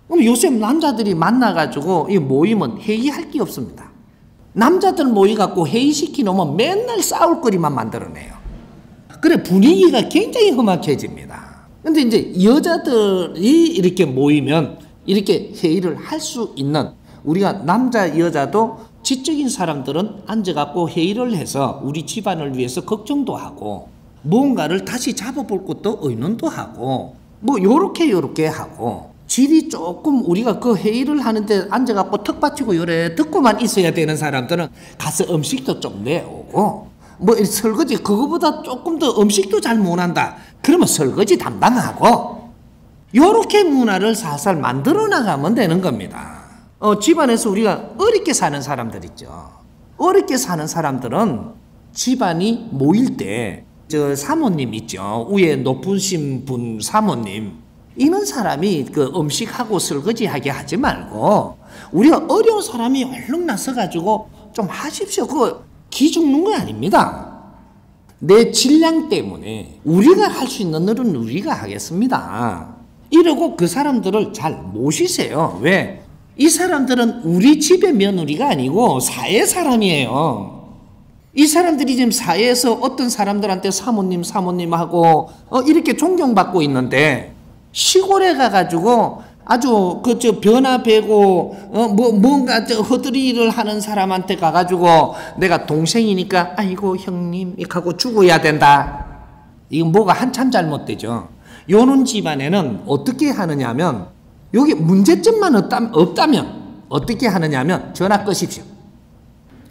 그럼 요새 남자들이 만나가지고 이 모이면 회의할 게 없습니다. 남자들 모여갖고 회의시키 놓으면 맨날 싸울 거리만 만들어내요. 그래 분위기가 굉장히 험악해집니다. 근데 이제 여자들이 이렇게 모이면 이렇게 회의를 할 수 있는 우리가 남자 여자도 지적인 사람들은 앉아갖고 회의를 해서 우리 집안을 위해서 걱정도 하고 뭔가를 다시 잡아볼 것도 의논도 하고 뭐 요렇게 하고 질이 조금 우리가 그 회의를 하는데 앉아갖고 턱 받치고 요래 듣고만 있어야 되는 사람들은 가서 음식도 좀 내오고 뭐 설거지 그거보다 조금 더 음식도 잘 못한다 그러면 설거지 담당하고 요렇게 문화를 살살 만들어 나가면 되는 겁니다. 집안에서 우리가 어렵게 사는 사람들 있죠. 어렵게 사는 사람들은 집안이 모일 때 저 사모님 있죠. 위에 높으신 분 사모님 이런 사람이 그 음식하고 설거지하게 하지 말고 우리가 어려운 사람이 얼른 나서가지고 좀 하십시오. 그거 기 죽는 거 아닙니다. 내 질량 때문에 우리가 할 수 있는 일은 우리가 하겠습니다. 이러고 그 사람들을 잘 모시세요. 왜? 이 사람들은 우리 집의 며느리가 아니고 사회 사람이에요. 이 사람들이 지금 사회에서 어떤 사람들한테 사모님하고 이렇게 존경받고 있는데 시골에 가가지고 아주 그저 변화배고 뭔가 허드리를 하는 사람한테 가가지고 내가 동생이니까 아이고 형님 하고 죽어야 된다. 이건 뭐가 한참 잘못되죠. 요런 집안에는 어떻게 하느냐면 여기 문제점만 없다면 어떻게 하느냐면 전화 끄십시오.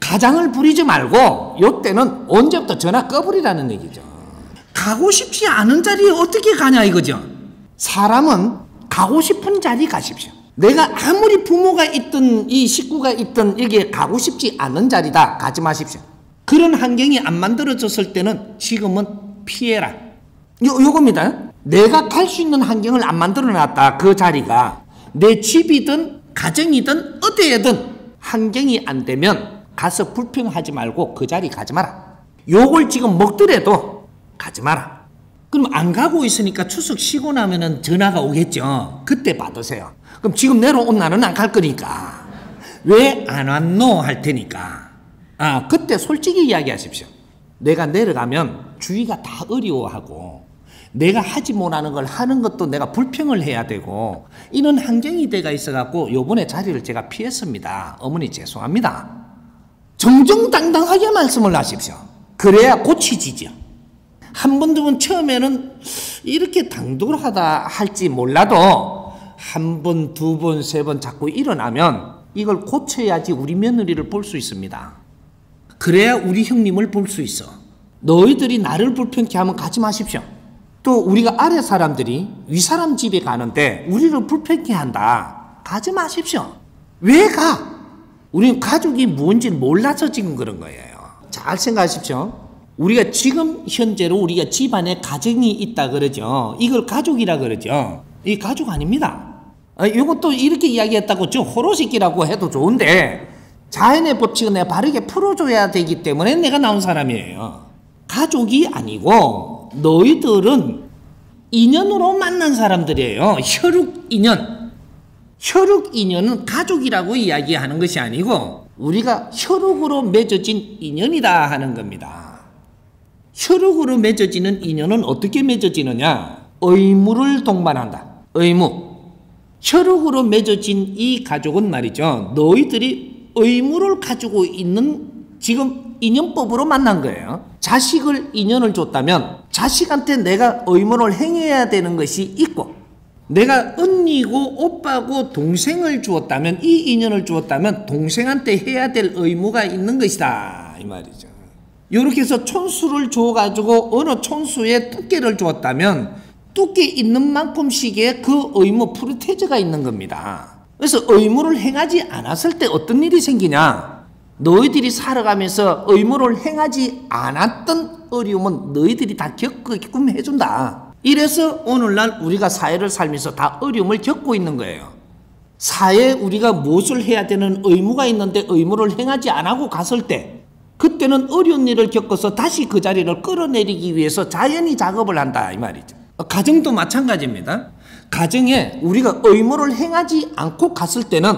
가장을 부리지 말고 요때는 언제부터 전화 꺼버리라는 얘기죠. 가고 싶지 않은 자리에 어떻게 가냐 이거죠. 사람은 가고 싶은 자리 가십시오. 내가 아무리 부모가 있든 이 식구가 있든 여기에 가고 싶지 않은 자리다 가지 마십시오. 그런 환경이 안 만들어졌을 때는 지금은 피해라. 요겁니다. 내가 갈 수 있는 환경을 안 만들어 놨다. 그 자리가 내 집이든 가정이든 어디에든 환경이 안 되면 가서 불평하지 말고 그 자리 가지 마라. 욕을 지금 먹더라도 가지 마라. 그럼 안 가고 있으니까 추석 쉬고 나면은 전화가 오겠죠. 그때 받으세요. 그럼 지금 내려온 날은 안 갈 거니까 왜 안 왔노 할 테니까 그때 솔직히 이야기하십시오. 내가 내려가면 주위가 다 어려워하고 내가 하지 못하는 걸 하는 것도 내가 불평을 해야 되고 이런 환경이 돼가 있어갖고 요번에 자리를 제가 피했습니다. 어머니 죄송합니다. 정정당당하게 말씀을 하십시오. 그래야 고치지죠. 한 번, 두 번 처음에는 이렇게 당돌하다 할지 몰라도 한 번, 두 번, 세 번 자꾸 일어나면 이걸 고쳐야지 우리 며느리를 볼 수 있습니다. 그래야 우리 형님을 볼 수 있어. 너희들이 나를 불평케 하면 가지 마십시오. 또 우리가 아래 사람들이 위 사람 집에 가는데 우리를 불평케 한다. 가지 마십시오. 왜 가? 우리는 가족이 뭔지 몰라서 지금 그런 거예요. 잘 생각하십시오. 우리가 지금 현재로 우리가 집안에 가정이 있다 그러죠. 이걸 가족이라 그러죠. 이 가족 아닙니다. 이것도 이렇게 이야기했다고 저 호로새끼라고 해도 좋은데 자연의 법칙은 내가 바르게 풀어줘야 되기 때문에 내가 나온 사람이에요. 가족이 아니고 너희들은 인연으로 만난 사람들이에요. 혈육 인연. 혈육 인연은 가족이라고 이야기하는 것이 아니고 우리가 혈육으로 맺어진 인연이다 하는 겁니다. 혈육으로 맺어지는 인연은 어떻게 맺어지느냐? 의무를 동반한다. 의무. 혈육으로 맺어진 이 가족은 말이죠. 너희들이 의무를 가지고 있는 지금 인연법으로 만난 거예요. 자식을 인연을 줬다면 자식한테 내가 의무를 행해야 되는 것이 있고 내가 언니고 오빠고 동생을 주었다면 이 인연을 주었다면 동생한테 해야 될 의무가 있는 것이다 이 말이죠. 이렇게 해서 촌수를 줘가지고 어느 촌수에 두께를 주었다면 두께 있는 만큼씩의 그 의무 프로테이즈가 있는 겁니다. 그래서 의무를 행하지 않았을 때 어떤 일이 생기냐? 너희들이 살아가면서 의무를 행하지 않았던 어려움은 너희들이 다 겪게끔 해준다. 이래서 오늘날 우리가 사회를 살면서 다 어려움을 겪고 있는 거예요. 사회에 우리가 무엇을 해야 되는 의무가 있는데 의무를 행하지 않고 갔을 때 그때는 어려운 일을 겪어서 다시 그 자리를 끌어내리기 위해서 자연히 작업을 한다 이 말이죠. 가정도 마찬가지입니다. 가정에 우리가 의무를 행하지 않고 갔을 때는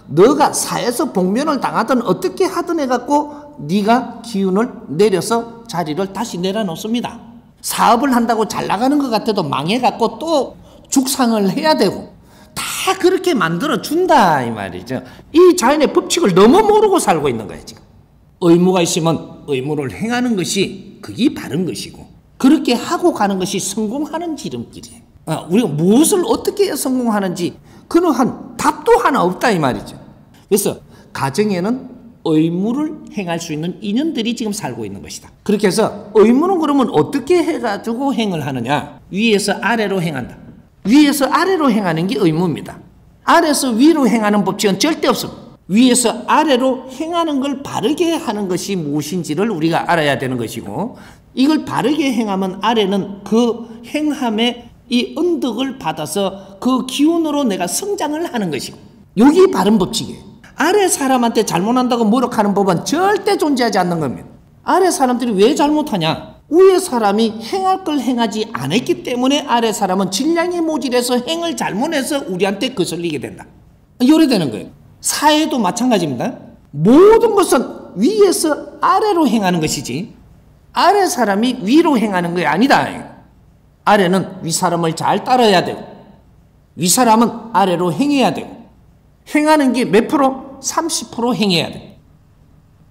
너가 사회에서 복면을 당하든 어떻게 하든 해갖고 네가 기운을 내려서 자리를 다시 내려놓습니다. 사업을 한다고 잘 나가는 것 같아도 망해갖고 또 죽상을 해야 되고 다 그렇게 만들어준다 이 말이죠. 이 자연의 법칙을 너무 모르고 살고 있는 거예요 지금. 의무가 있으면 의무를 행하는 것이 그게 바른 것이고 그렇게 하고 가는 것이 성공하는 지름길이에요. 우리가 무엇을 어떻게 해야 성공하는지 그는 한 답도 하나 없다 이 말이죠. 그래서 가정에는 의무를 행할 수 있는 인연들이 지금 살고 있는 것이다. 그렇게 해서 의무는 그러면 어떻게 해가지고 행을 하느냐. 위에서 아래로 행한다. 위에서 아래로 행하는 게 의무입니다. 아래에서 위로 행하는 법칙은 절대 없습니다. 위에서 아래로 행하는 걸 바르게 하는 것이 무엇인지를 우리가 알아야 되는 것이고 이걸 바르게 행하면 아래는 그 행함의 이 은덕을 받아서 그 기운으로 내가 성장을 하는 것이고 여기 바른 법칙이에요. 아래 사람한테 잘못한다고 모욕하는 법은 절대 존재하지 않는 겁니다. 아래 사람들이 왜 잘못하냐? 위에 사람이 행할 걸 행하지 않았기 때문에 아래 사람은 질량이 모질해서 행을 잘못해서 우리한테 거슬리게 된다. 이래 되는 거예요. 사회도 마찬가지입니다. 모든 것은 위에서 아래로 행하는 것이지 아래 사람이 위로 행하는 게 아니다. 아래는 위 사람을 잘 따라야 되고 위 사람은 아래로 행해야 되고 행하는 게 몇 프로? 30% 행해야 돼.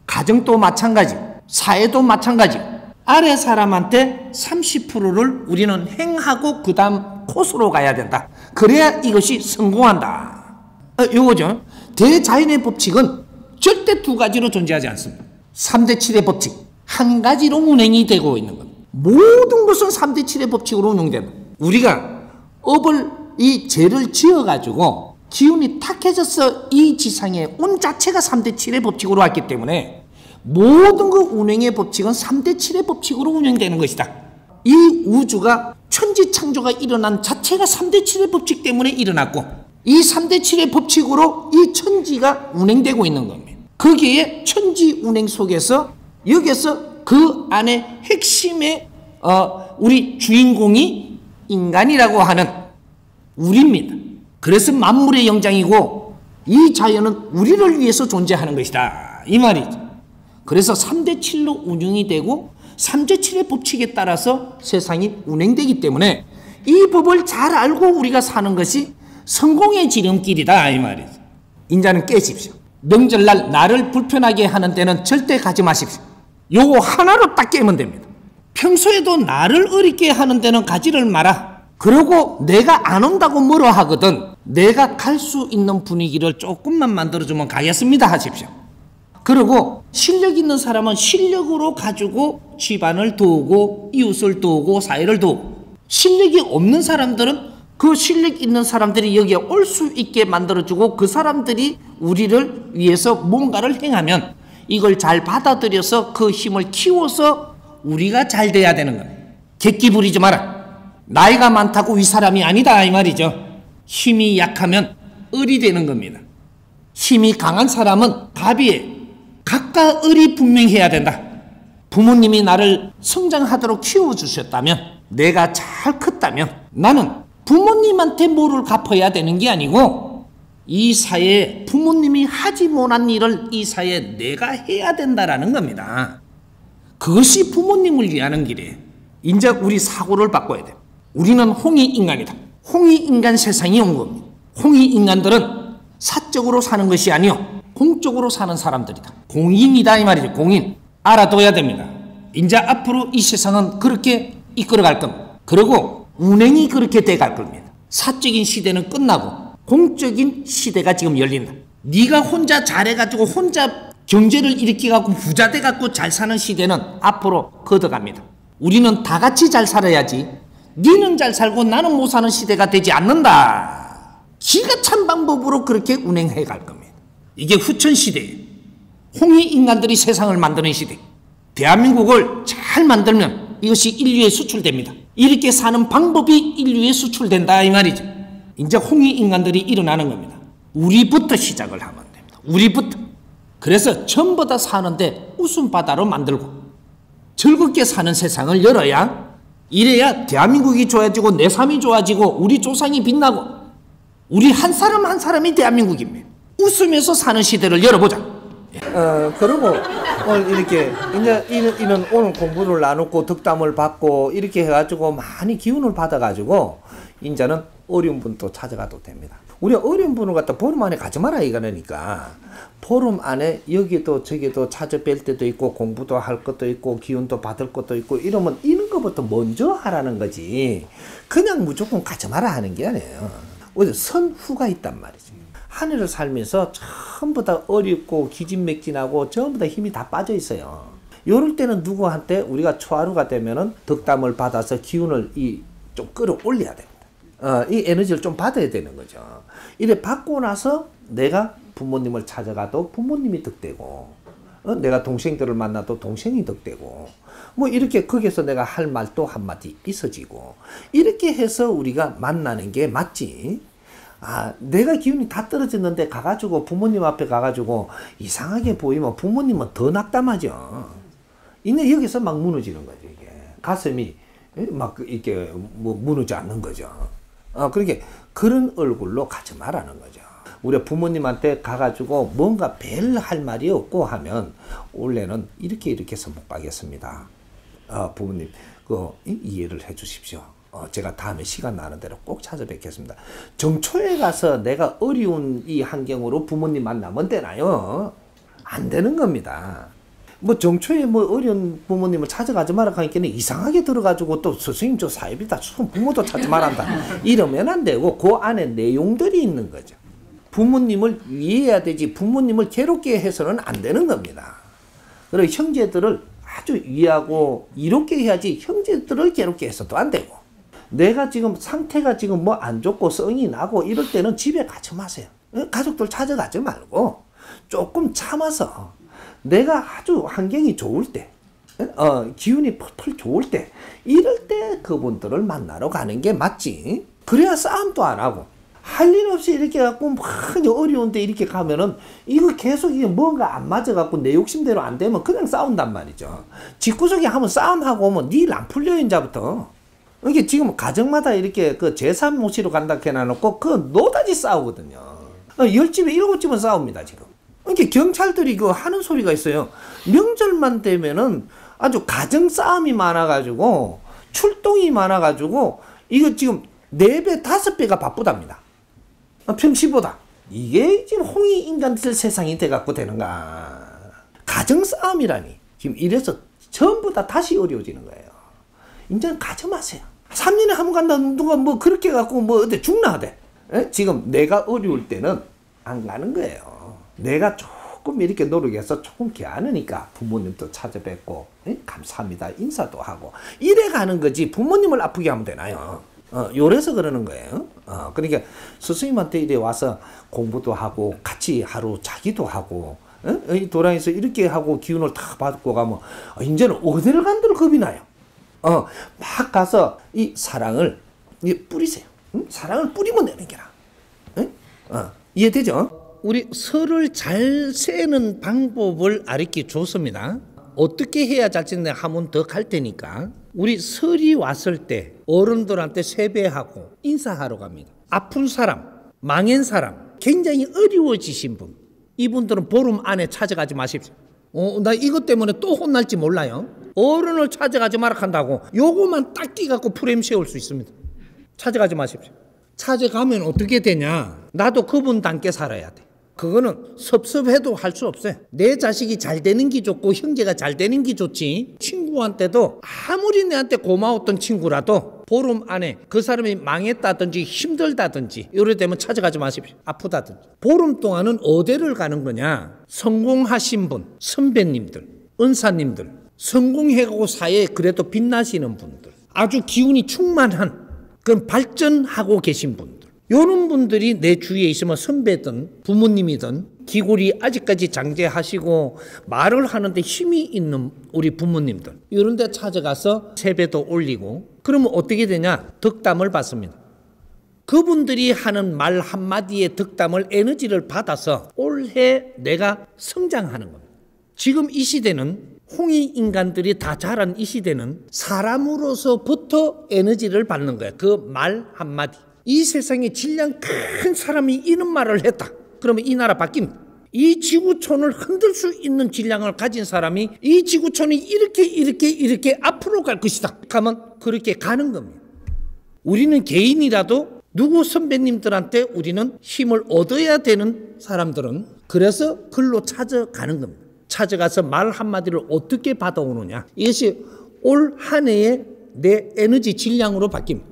가정도 마찬가지, 사회도 마찬가지. 아래 사람한테 30%를 우리는 행하고 그 다음 코스로 가야 된다. 그래야 이것이 성공한다. 요거죠. 대자연의 법칙은 절대 두 가지로 존재하지 않습니다. 3대 7의 법칙. 한 가지로 운행이 되고 있는 겁니다. 모든 것은 3대 7의 법칙으로 운영된다. 우리가 업을 이 죄를 지어가지고 기운이 탁해져서 이 지상에 온 자체가 3대 7의 법칙으로 왔기 때문에 모든 그 운행의 법칙은 3대 7의 법칙으로 운영되는 것이다. 이 우주가 천지창조가 일어난 자체가 3대 7의 법칙 때문에 일어났고 이 3대 7의 법칙으로 이 천지가 운행되고 있는 겁니다. 거기에 천지 운행 속에서 여기서 그 안에 핵심의 우리 주인공이 인간이라고 하는 우리입니다. 그래서 만물의 영장이고 이 자연은 우리를 위해서 존재하는 것이다. 이 말이죠. 그래서 3대 7로 운영이 되고 3대 7의 법칙에 따라서 세상이 운행되기 때문에 이 법을 잘 알고 우리가 사는 것이 성공의 지름길이다. 이 말이죠. 인자는 깨십시오. 명절날 나를 불편하게 하는 데는 절대 가지 마십시오. 요거 하나로 딱 깨면 됩니다. 평소에도 나를 어렵게 하는 데는 가지를 마라. 그리고 내가 안 온다고 뭐라 하거든 내가 갈 수 있는 분위기를 조금만 만들어주면 가겠습니다 하십시오. 그리고 실력 있는 사람은 실력으로 가지고 집안을 도우고 이웃을 도우고 사회를 도우고 실력이 없는 사람들은 그 실력 있는 사람들이 여기에 올 수 있게 만들어주고 그 사람들이 우리를 위해서 뭔가를 행하면 이걸 잘 받아들여서 그 힘을 키워서 우리가 잘 돼야 되는 겁니다. 객기 부리지 마라. 나이가 많다고 위 사람이 아니다 이 말이죠. 힘이 약하면 을이 되는 겁니다. 힘이 강한 사람은 갑이에요. 각과 을이 분명해야 된다. 부모님이 나를 성장하도록 키워주셨다면 내가 잘 컸다면 나는 부모님한테 뭐를 갚아야 되는 게 아니고 이 사회에 부모님이 하지 못한 일을 이 사회에 내가 해야 된다라는 겁니다. 그것이 부모님을 위하는 길이에요. 이제 우리 사고를 바꿔야 돼요. 우리는 홍익인간이다. 홍익인간 세상이 온 겁니다. 홍익인간들은 사적으로 사는 것이 아니요 공적으로 사는 사람들이다. 공인이다 이 말이죠. 공인. 알아둬야 됩니다. 이제 앞으로 이 세상은 그렇게 이끌어갈 겁니다. 그리고 운행이 그렇게 돼갈 겁니다. 사적인 시대는 끝나고 공적인 시대가 지금 열린다. 네가 혼자 잘해가지고 혼자 경제를 일으켜갖고 부자 돼갖고 잘 사는 시대는 앞으로 걷어갑니다. 우리는 다 같이 잘 살아야지 니는 잘 살고 나는 못 사는 시대가 되지 않는다. 기가 찬 방법으로 그렇게 운행해 갈 겁니다. 이게 후천시대예요. 홍익인간들이 세상을 만드는 시대. 대한민국을 잘 만들면 이것이 인류에 수출됩니다. 이렇게 사는 방법이 인류에 수출된다 이 말이죠. 이제 홍익인간들이 일어나는 겁니다. 우리부터 시작을 하면 됩니다. 우리부터. 그래서 전부 다 사는데 웃음바다로 만들고 즐겁게 사는 세상을 열어야, 이래야 대한민국이 좋아지고 내 삶이 좋아지고 우리 조상이 빛나고 우리 한 사람 한 사람이 대한민국입니다. 웃으면서 사는 시대를 열어보자. 그리고 이렇게 이는 오늘 공부를 나누고 덕담을 받고 이렇게 해가지고 많이 기운을 받아가지고 이제는 어려운 분도 찾아가도 됩니다. 우리가 어려운 분을 갖다 보름 안에 가지 마라 이거니까, 보름 안에 여기도 저기도 찾아뵐 때도 있고 공부도 할 것도 있고 기운도 받을 것도 있고 이러면 이런 것부터 먼저 하라는 거지, 그냥 무조건 가지 마라 하는 게 아니에요. 선후가 있단 말이지. 한 해를 살면서 전부 다 어렵고 기진맥진하고 전부 다 힘이 다 빠져 있어요. 요럴 때는 누구한테 우리가 초하루가 되면은 덕담을 받아서 기운을 좀 끌어올려야 됩니다. 이 에너지를 좀 받아야 되는 거죠. 이래 받고 나서 내가 부모님을 찾아가도 부모님이 덕되고, 내가 동생들을 만나도 동생이 덕되고, 뭐 이렇게 거기서 내가 할 말도 한마디 있어지고, 이렇게 해서 우리가 만나는 게 맞지. 내가 기운이 다 떨어졌는데 가가지고 부모님 앞에 가가지고 이상하게 보이면 부모님은 더 낙담하죠. 이제 여기서 막 무너지는 거죠. 이게 가슴이 막 이렇게 뭐 무너지 않는 거죠. 그러니까 그런 얼굴로 가지 말라는 거죠. 우리 부모님한테 가가지고 뭔가 별 할 말이 없고 하면 원래는 이렇게 해서 못 가겠습니다. 부모님 이해를 해 주십시오. 제가 다음에 시간 나는 대로 꼭 찾아뵙겠습니다. 정초에 가서 내가 어려운 이 환경으로 부모님 만나면 되나요? 안 되는 겁니다. 뭐 정초에 뭐 어려운 부모님을 찾아가지 마라 하니까 이상하게 들어가지고 또 선생님 저 사입이다, 부모도 찾지 말한다 이러면 안 되고, 그 안에 내용들이 있는 거죠. 부모님을 이해해야 되지 부모님을 괴롭게 해서는 안 되는 겁니다. 그리고 형제들을 아주 이해하고 이롭게 해야지 형제들을 괴롭게 해서도 안 되고, 내가 지금 상태가 지금 뭐 안 좋고 성이 나고 이럴 때는 집에 가지 마세요. 가족들 찾아가지 말고 조금 참아서 내가 아주 환경이 좋을 때, 기운이 펄펄 좋을 때, 이럴 때 그분들을 만나러 가는 게 맞지. 그래야 싸움도 안 하고, 할 일 없이 이렇게 갖고 막 어려운데 이렇게 가면은 이거 계속 이게 뭔가 안 맞아갖고 내 욕심대로 안 되면 그냥 싸운단 말이죠. 집구석에 한번 싸움하고 오면 니 일 안 풀려 이제부터. 이게 지금 가정마다 이렇게 그 제사 모시러 간다 해놔놓고 그 노다지 싸우거든요. 10집에 7집은 싸웁니다 지금. 이게 경찰들이 그 하는 소리가 있어요. 명절만 되면은 아주 가정 싸움이 많아가지고 출동이 많아가지고 이거 지금 4배 5배가 바쁘답니다. 평시보다. 이게 지금 홍익 인간들 세상이 돼갖고 되는가. 가정 싸움이라니. 지금 이래서 전부 다 다시 어려워지는 거예요. 이제는 가지 마세요. 3년에 한 번 간다는 누가 뭐 그렇게 갖고 뭐 어디 죽나 하대. 지금 내가 어려울 때는 안 가는 거예요. 내가 조금 이렇게 노력해서 조금 괜찮으니까 부모님도 찾아뵙고 감사합니다 인사도 하고 이래 가는 거지, 부모님을 아프게 하면 되나요? 요래서 그러는 거예요. 그러니까 스승님한테 이래 와서 공부도 하고 같이 하루 자기도 하고, 이 도량에서 이렇게 하고 기운을 다 받고 가면 이제는 어디를 간들 겁이 나요. 막 가서 이 사랑을 뿌리세요. 사랑을 뿌리면 되는 게라. 이해되죠? 우리 설을 잘 세는 방법을 알려 줬습니다. 어떻게 해야 잘 짓냐 하면 더 갈 테니까. 우리 설이 왔을 때 어른들한테 세배하고 인사하러 갑니다. 아픈 사람, 망한 사람, 굉장히 어려워지신 분, 이분들은 보름 안에 찾아가지 마십시오. 나 이것 때문에 또 혼날지 몰라요. 어른을 찾아가지 마라 한다고 요거만 딱 끼갖고 프레임 세울 수 있습니다. 찾아가지 마십시오. 찾아가면 어떻게 되냐, 나도 그분 닮게 살아야 돼. 그거는 섭섭해도 할 수 없어요. 내 자식이 잘 되는 게 좋고 형제가 잘 되는 게 좋지. 친구한테도 아무리 내한테 고마웠던 친구라도 보름 안에 그 사람이 망했다든지 힘들다든지 이래 되면 찾아가지 마십시오. 아프다든지. 보름 동안은 어디를 가는 거냐, 성공하신 분, 선배님들, 은사님들, 성공해가고 사회에 그래도 빛나시는 분들, 아주 기운이 충만한 그런 발전하고 계신 분들, 이런 분들이 내 주위에 있으면 선배든 부모님이든 기골이 아직까지 장제하시고 말을 하는데 힘이 있는 우리 부모님들, 이런 데 찾아가서 세배도 올리고, 그러면 어떻게 되냐, 덕담을 받습니다. 그분들이 하는 말 한마디의 덕담을 에너지를 받아서 올해 내가 성장하는 겁니다. 지금 이 시대는 홍익인간들이 다 자란 이 시대는 사람으로서부터 에너지를 받는 거예요. 그 말 한마디. 이 세상에 질량 큰 사람이 이런 말을 했다. 그러면 이 나라 바뀝니다. 이 지구촌을 흔들 수 있는 질량을 가진 사람이 이 지구촌이 이렇게 앞으로 갈 것이다 하면 그렇게 가는 겁니다. 우리는 개인이라도 누구 선배님들한테 우리는 힘을 얻어야 되는 사람들은 그래서 글로 찾아가는 겁니다. 찾아가서 말 한마디를 어떻게 받아오느냐. 이것이 올 한 해의 내 에너지 질량으로 바뀝니다.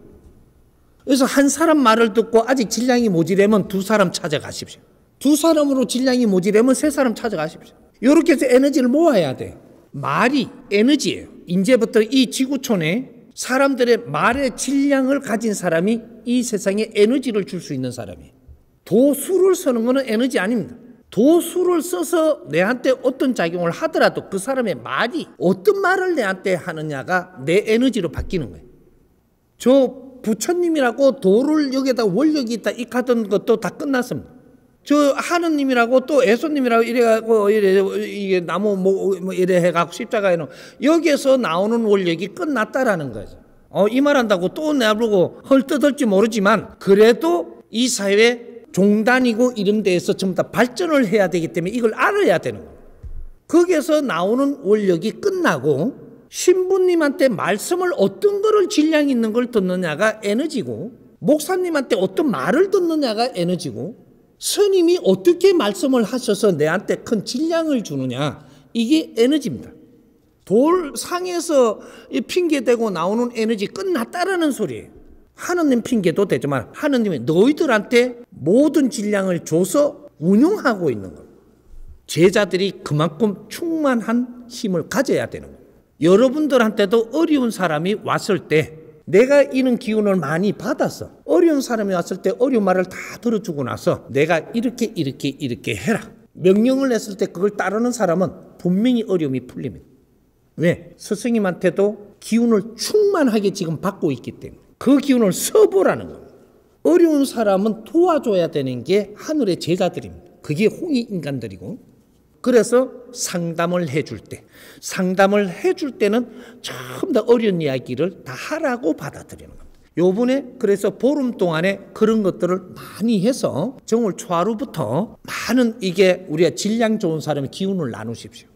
그래서 한 사람 말을 듣고 아직 질량이 모자라면 두 사람 찾아가십시오. 두 사람으로 질량이 모자라면 세 사람 찾아가십시오. 이렇게 해서 에너지를 모아야 돼요. 말이 에너지예요. 이제부터 이 지구촌에 사람들의 말의 질량을 가진 사람이 이 세상에 에너지를 줄 수 있는 사람이에요. 도수를 쓰는 것은 에너지 아닙니다. 도수를 써서 내한테 어떤 작용을 하더라도 그 사람의 말이 어떤 말을 내한테 하느냐가 내 에너지로 바뀌는 거예요. 저 부처님이라고 도를 여기에다 원력이 있다 익하던 것도 다 끝났습니다. 저 하느님이라고 또 애손님이라고 이래가고 이게 나무 뭐 이래 해갖고 십자가에는 여기에서 나오는 원력이 끝났다라는 거죠. 이 말한다고 또 내보고 헐뜯을지 모르지만 그래도 이 사회 종단이고 이런 데에서 전부 다 발전을 해야 되기 때문에 이걸 알아야 되는 거예요. 거기에서 나오는 원력이 끝나고 신부님한테 말씀을 어떤 거를 질량 있는 걸 듣느냐가 에너지고 목사님한테 어떤 말을 듣느냐가 에너지고 스님이 어떻게 말씀을 하셔서 내한테 큰 질량을 주느냐 이게 에너지입니다. 돌 상에서 핑계대고 나오는 에너지 끝났다라는 소리예요. 하느님 핑계도 되지만 하느님이 너희들한테 모든 질량을 줘서 운용하고 있는 거예요. 제자들이 그만큼 충만한 힘을 가져야 되는 거예요. 여러분들한테도 어려운 사람이 왔을 때 내가 이런 기운을 많이 받았어. 어려운 사람이 왔을 때 어려운 말을 다 들어주고 나서 내가 이렇게 해라. 명령을 했을 때 그걸 따르는 사람은 분명히 어려움이 풀립니다. 왜? 스승님한테도 기운을 충만하게 지금 받고 있기 때문에 그 기운을 써보라는 겁니다. 어려운 사람은 도와줘야 되는 게 하늘의 제자들입니다. 그게 홍익인간들이고 그래서 상담을 해줄 때는 전부 다 어려운 이야기를 다 하라고 받아들이는 겁니다. 요번에 그래서 보름 동안에 그런 것들을 많이 해서 정월 초하루부터 많은 이게 우리가 질량 좋은 사람의 기운을 나누십시오.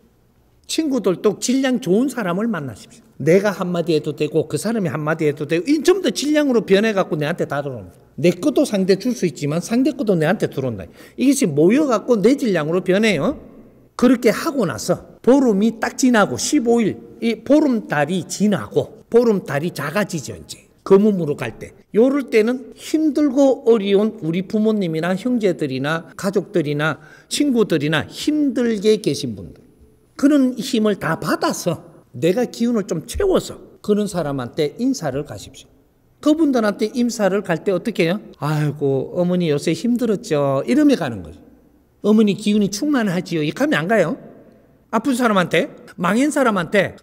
친구들도 질량 좋은 사람을 만나십시오. 내가 한마디 해도 되고 그 사람이 한마디 해도 되고 이 전부 다 질량으로 변해갖고 내한테 다 들어옵니다. 내 것도 상대 줄 수 있지만 상대 것도 내한테 들어온다. 이것이 모여갖고 내 질량으로 변해요. 그렇게 하고 나서 보름이 딱 지나고 15일 이 보름달이 지나고 보름달이 작아지죠. 이제 거몸으로 갈 때 요럴 때는 힘들고 어려운 우리 부모님이나 형제들이나 가족들이나 친구들이나 힘들게 계신 분들 그런 힘을 다 받아서 내가 기운을 좀 채워서 그런 사람한테 인사를 가십시오. 그분들한테 인사를 갈 때 어떻게 해요? 아이고 어머니 요새 힘들었죠. 이러며 가는 거죠. 어머니 기운이 충만하지요. 이렇게 하면 안 가요. 아픈 사람한테 망한 사람한테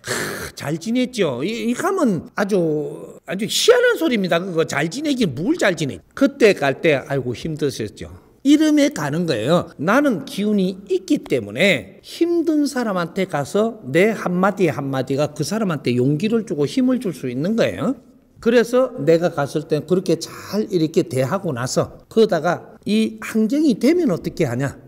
잘 지냈죠. 이렇게 하면 아주 희한한 소리입니다. 그거 잘 지내긴 뭘 잘 지내. 그때 갈 때 아이고 힘드셨죠. 이름에 가는 거예요. 나는 기운이 있기 때문에 힘든 사람한테 가서 내 한마디가 그 사람한테 용기를 주고 힘을 줄 수 있는 거예요. 그래서 내가 갔을 때 그렇게 잘 이렇게 대하고 나서 그러다가 이 항정이 되면 어떻게 하냐.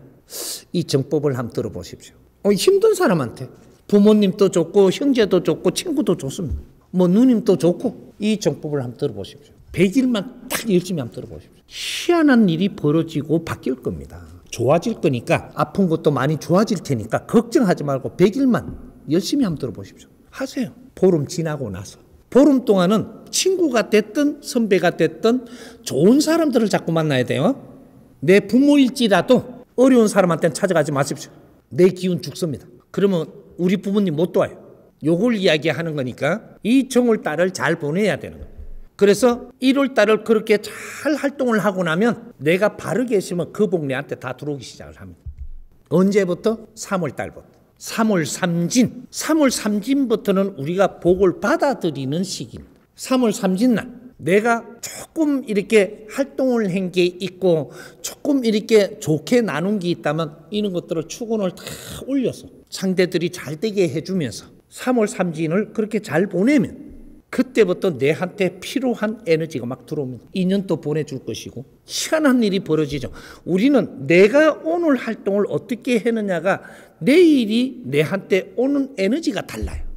이 정법을 한번 들어보십시오. 힘든 사람한테 부모님도 좋고 형제도 좋고 친구도 좋습니다. 뭐 누님도 좋고 이 정법을 한번 들어보십시오. 100일만 딱 열심히 한번 들어보십시오. 희한한 일이 벌어지고 바뀔 겁니다. 좋아질 거니까 아픈 것도 많이 좋아질 테니까 걱정하지 말고 100일만 열심히 한번 들어보십시오. 하세요. 보름 지나고 나서. 보름 동안은 친구가 됐든 선배가 됐든 좋은 사람들을 자꾸 만나야 돼요. 내 부모일지라도 어려운 사람한테는 찾아가지 마십시오. 내 기운 죽습니다. 그러면 우리 부모님 못 도와요. 요걸 이야기하는 거니까 이 정월달을 잘 보내야 되는 거예요. 그래서 1월달을 그렇게 잘 활동을 하고 나면 내가 바르게 했으면 그 복 내한테 다 들어오기 시작을 합니다. 언제부터? 3월달부터. 3월 삼진부터는 우리가 복을 받아들이는 시기입니다. 3월 삼진날 내가 조금 이렇게 활동을 한 게 있고 조금 이렇게 좋게 나눈 게 있다면 이런 것들을 축원을 다 올려서 상대들이 잘 되게 해주면서 3월 3진을 그렇게 잘 보내면 그때부터 내한테 필요한 에너지가 막 들어옵니다. 2년 또 보내줄 것이고 희한한 일이 벌어지죠. 우리는 내가 오늘 활동을 어떻게 했느냐가 내일이 내한테 오는 에너지가 달라요.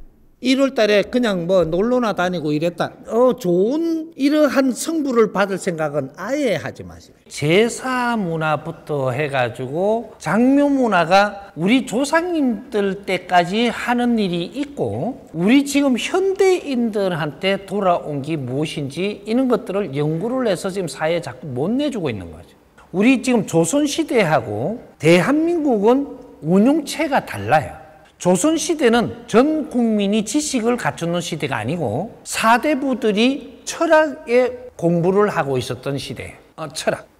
1월 달에 그냥 뭐 놀러나 다니고 이랬다. 좋은 이러한 성부를 받을 생각은 아예 하지 마세요. 제사 문화부터 해가지고 장묘 문화가 우리 조상님들 때까지 하는 일이 있고 우리 지금 현대인들한테 돌아온 게 무엇인지 이런 것들을 연구를 해서 지금 사회에 자꾸 못 내주고 있는 거죠. 우리 지금 조선시대하고 대한민국은 운용체가 달라요. 조선시대는 전 국민이 지식을 갖추는 시대가 아니고 사대부들이 철학의 공부를 하고 있었던 시대예요.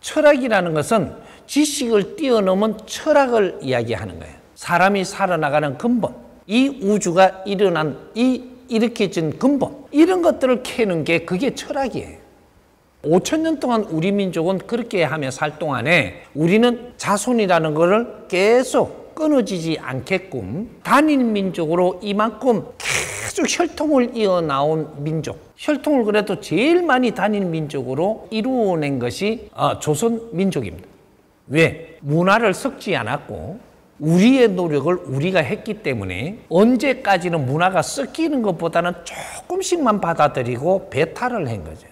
철학이라는 것은 지식을 뛰어넘은 철학을 이야기하는 거예요. 사람이 살아나가는 근본, 이 우주가 일어난 일으켜진 근본, 이런 것들을 캐는 게 그게 철학이에요. 5,000년 동안 우리 민족은 그렇게 하며 살 동안에 우리는 자손이라는 것을 계속 끊어지지 않게끔 단일 민족으로 이만큼 계속 혈통을 이어나온 민족, 혈통을 그래도 제일 많이 단일 민족으로 이루어낸 것이 조선 민족입니다. 왜? 문화를 섞지 않았고 우리의 노력을 우리가 했기 때문에 언제까지는 문화가 섞이는 것보다는 조금씩만 받아들이고 배탈을 한 거죠.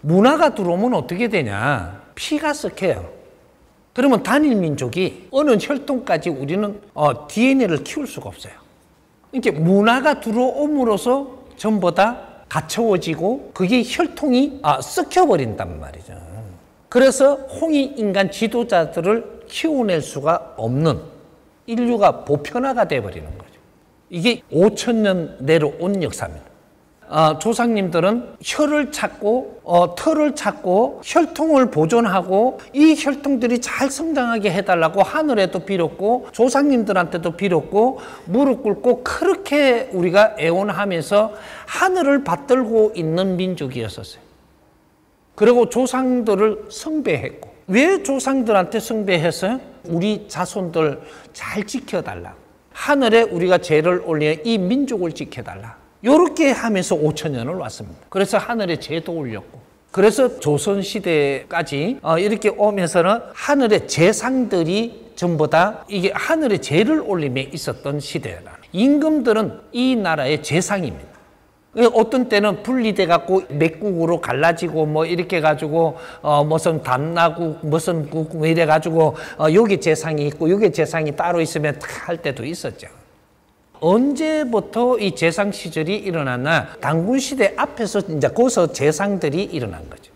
문화가 들어오면 어떻게 되냐? 피가 섞여요. 그러면 단일 민족이 어느 혈통까지 우리는 DNA를 키울 수가 없어요. 이렇게 문화가 들어옴으로써 전부 다 갖춰워지고 그게 혈통이 섞여버린단 말이죠. 그래서 홍익인간 지도자들을 키워낼 수가 없는 인류가 보편화가 돼버리는 거죠. 이게 5,000년 내려온 역사입니다. 조상님들은 혀를 찾고 털을 찾고 혈통을 보존하고 이 혈통들이 잘 성장하게 해달라고 하늘에도 빌었고 조상님들한테도 빌었고 무릎 꿇고 그렇게 우리가 애원하면서 하늘을 받들고 있는 민족이었었어요. 그리고 조상들을 숭배했고 왜 조상들한테 숭배했어요? 우리 자손들 잘 지켜달라. 하늘에 우리가 제를 올려 이 민족을 지켜달라. 이렇게 하면서 5,000년을 왔습니다. 그래서 하늘에 제도 올렸고 그래서 조선시대까지 이렇게 오면서는 하늘의 제상들이 전부 다 이게 하늘에 제를 올림에 있었던 시대라. 임금들은 이 나라의 제상입니다. 어떤 때는 분리돼 갖고 맥국으로 갈라지고 뭐 이렇게 가지고 무슨 단나국 무슨 국 이래 가지고 여기 제상이 있고 여기 제상이 따로 있으면 할 때도 있었죠. 언제부터 이 제상 시절이 일어났나? 단군 시대 앞에서 이제 거기서 제상들이 일어난 거죠.